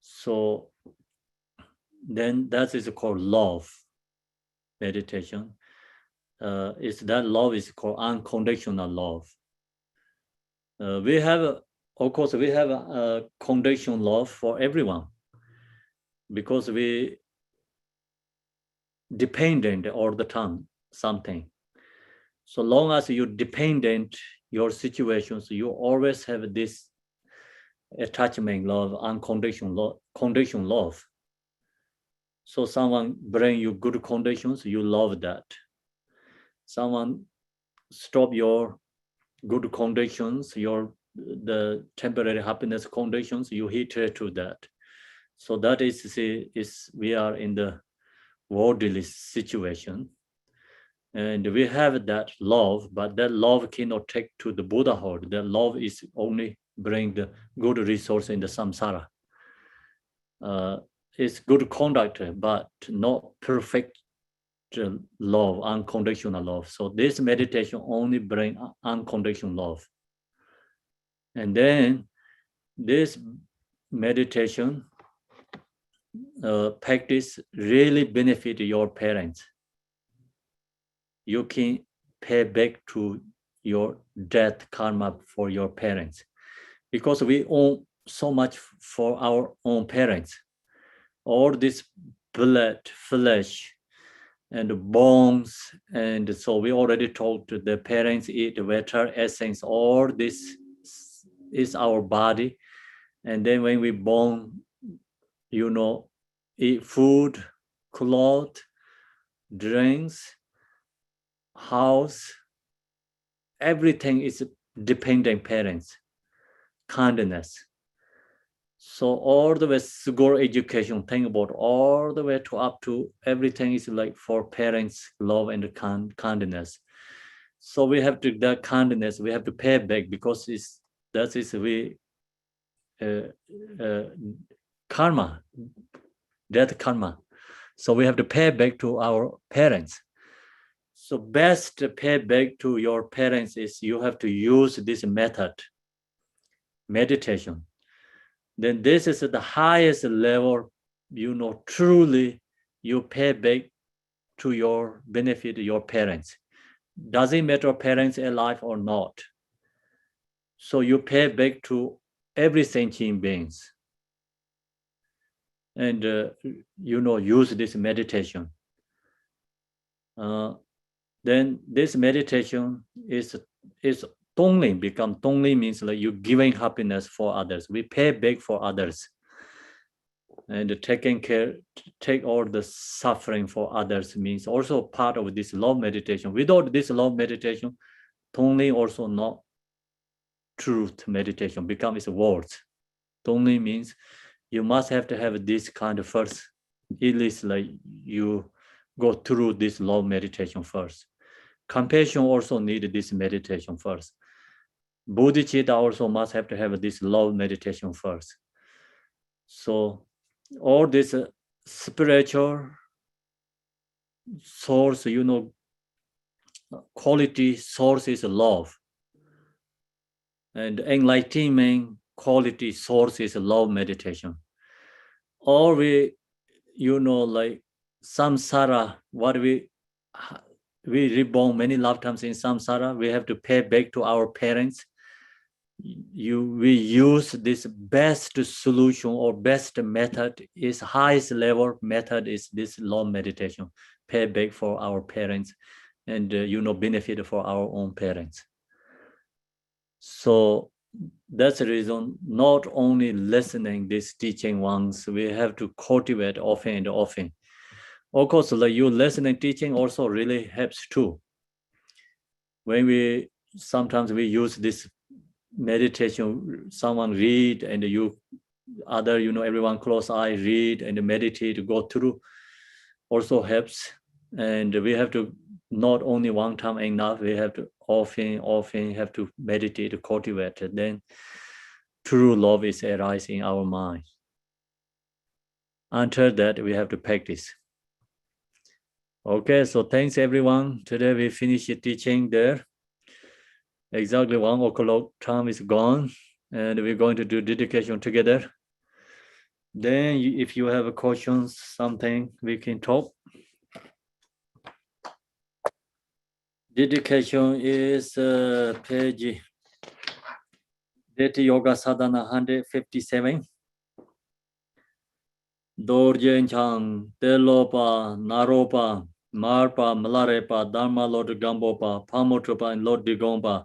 So then that is called love meditation. Is that love is called unconditional love. We have, of course, we have a conditional love for everyone, because we dependent all the time something. So long as you dependent your situations, you always have this attachment love, unconditional love. So someone bring you good conditions, you love that. Someone stop your good conditions, the temporary happiness conditions, you hatred to that. So that is we are in the worldly situation, and we have that love, but that love cannot take to the Buddhahood. That love is only bring the good resource in the samsara. It's good conduct, but not perfect love, unconditional love. So this meditation only bring unconditional love. And then this meditation practice really benefit your parents. You can pay back to your death karma for your parents, because we own so much for our own parents. All this blood, flesh, and bones, and so we already told the parents eat water, essence, all this is our body. And then when we born, eat food, clothes, drinks, house, everything is dependent parents, kindness. So all the way school education, think about all the way to up to everything is like for parents, love and kindness. So we have to, that kindness, we have to pay back, because karma, that karma. So we have to pay back to our parents. So best pay back to your parents is you have to use this method, meditation. Then this is the highest level, truly you pay back to your benefit, your parents. Doesn't matter parents alive or not. So you pay back to every sentient beings. And, use this meditation. Then this meditation is tongling, become tongling means like you giving happiness for others. We pay back for others. And taking care, take all the suffering for others means also part of this love meditation. Without this love meditation, tongling also not truth meditation, becomes words. Tongling means you must have to have this kind of first, at least like you go through this love meditation first. Compassion also need this meditation first. Bodhicitta also must have to have this love meditation first. So all this spiritual source, quality source is love. And enlightenment quality source is love meditation. All we you know, like samsara, what we reborn many lifetimes in samsara, we have to pay back to our parents. We use this best solution or best method is highest level method is this long meditation, pay back for our parents and benefit for our own parents. So that's the reason not only listening this teaching once, we have to cultivate often and often. Of course, like you listening teaching also really helps too. When we sometimes we use this meditation, someone read and everyone close eye read and meditate, go through, also helps. And we have to not only one time enough, we have to often have to meditate, cultivate it. Then true love is arising in our mind. Until that, we have to practice. Okay, so thanks everyone. Today we finish teaching there. Exactly 1 o'clock time is gone, and we're going to do dedication together. Then if you have questions, something, we can talk. Dedication is page Deti Yoga Sadhana 157. Dorjen Chang, Telopa, Naropa, Marpa, Malarepa, Dharma Lord Gambopa, Pamotropa, and Lord Digompa.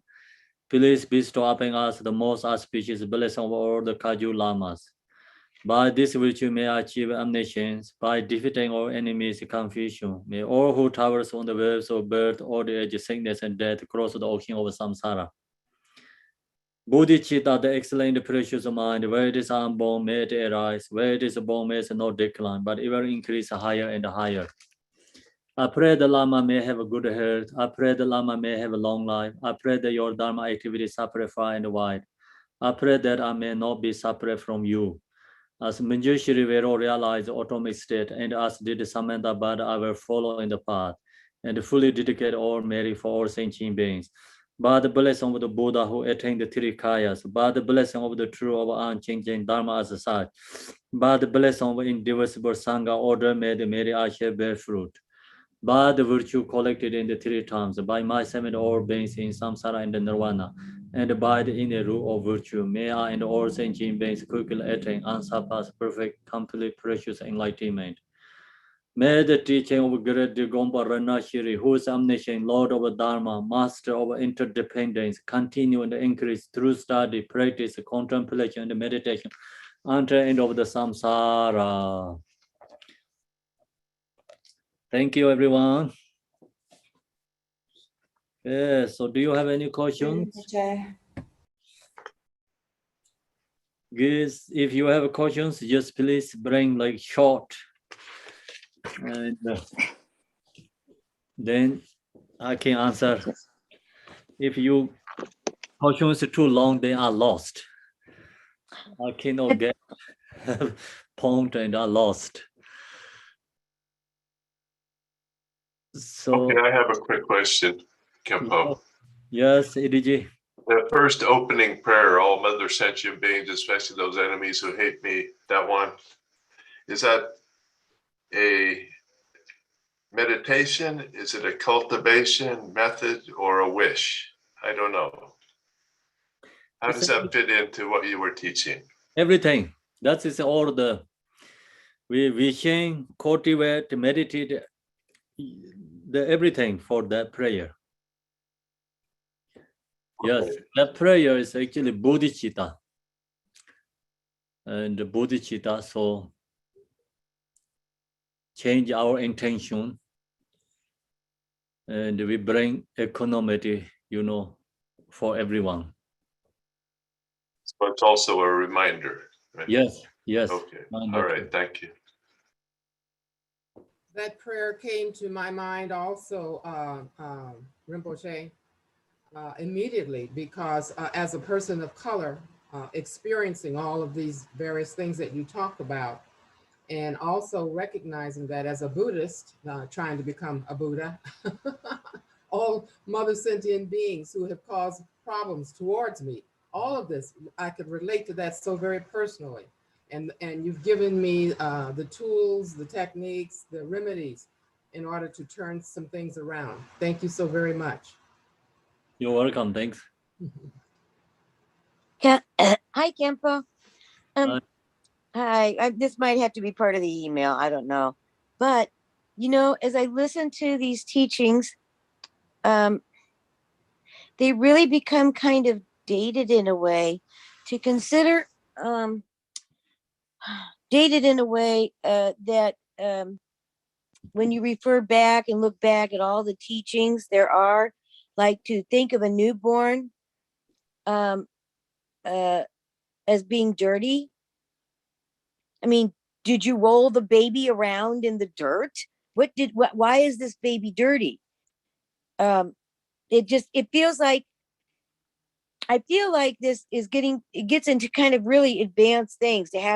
Please bestow upon us the most auspicious blessing of all the Kaju Lamas. By this virtue may achieve omniscience, by defeating all enemies confusion. May all who towers on the waves of birth, old age, sickness, and death cross the ocean of samsara. Bodhicitta, the excellent precious mind, where it is unborn, may it arise, where it is born, may it not decline, but ever increase higher and higher. I pray the Lama may have a good health. I pray the Lama may have a long life. I pray that your Dharma activities suffer far and wide. I pray that I may not be separate from you. As Manjushri Vero realized the atomic state, and as did Samantha Bhatta, I will follow in the path and fully dedicate all merit for all sentient beings. By the blessing of the Buddha who attained the three kayas, by the blessing of the true of unchanging Dharma as such, by the blessing of indivisible Sangha order, may the merit I shall bear fruit. By the virtue collected in the three times, by my seven all beings in samsara and nirvana, and by the inner rule of virtue, may I and all sentient beings quickly attain unsurpassed, perfect, complete, precious enlightenment. May the teaching of great Digompa Ranashiri, who is omniscient, Lord of Dharma, Master of interdependence, continue and increase through study, practice, contemplation, and meditation until the end of the samsara. Thank you, everyone. Yeah, so do you have any questions? Guys, if you have questions, just please bring like short. And then I can answer. If you questions are too long, they are lost. I cannot get point and are lost. So okay, I have a quick question, Khenpo. Yes, EDG. The first opening prayer, all mother sentient beings, especially those enemies who hate me, that one, is that a meditation? Is it a cultivation method or a wish? I don't know. How does that fit into what you were teaching? Everything. That is all the we wishing, cultivate, meditate, the everything for that prayer. Yes, okay. That prayer is actually bodhicitta. And the bodhicitta, so change our intention and we bring equanimity, for everyone. So it's also a reminder, right? Yes. Okay, all right, thank you. That prayer came to my mind also, Rinpoche, immediately, because as a person of color, experiencing all of these various things that you talk about, and also recognizing that as a Buddhist, trying to become a Buddha, all mother sentient beings who have caused problems towards me, all of this, I could relate to that so very personally. And you've given me the tools, the techniques, the remedies in order to turn some things around. Thank you so very much. You're welcome. Thanks. Yeah. Hi, Kempo. Hi. Hi. This might have to be part of the email. I don't know. But, you know, as I listen to these teachings, they really become kind of dated in a way to consider, dated in a way that when you refer back and look back at all the teachings there are, like to think of a newborn as being dirty. I mean, did you roll the baby around in the dirt? Why is this baby dirty? It feels like, I feel like it gets into kind of really advanced things to have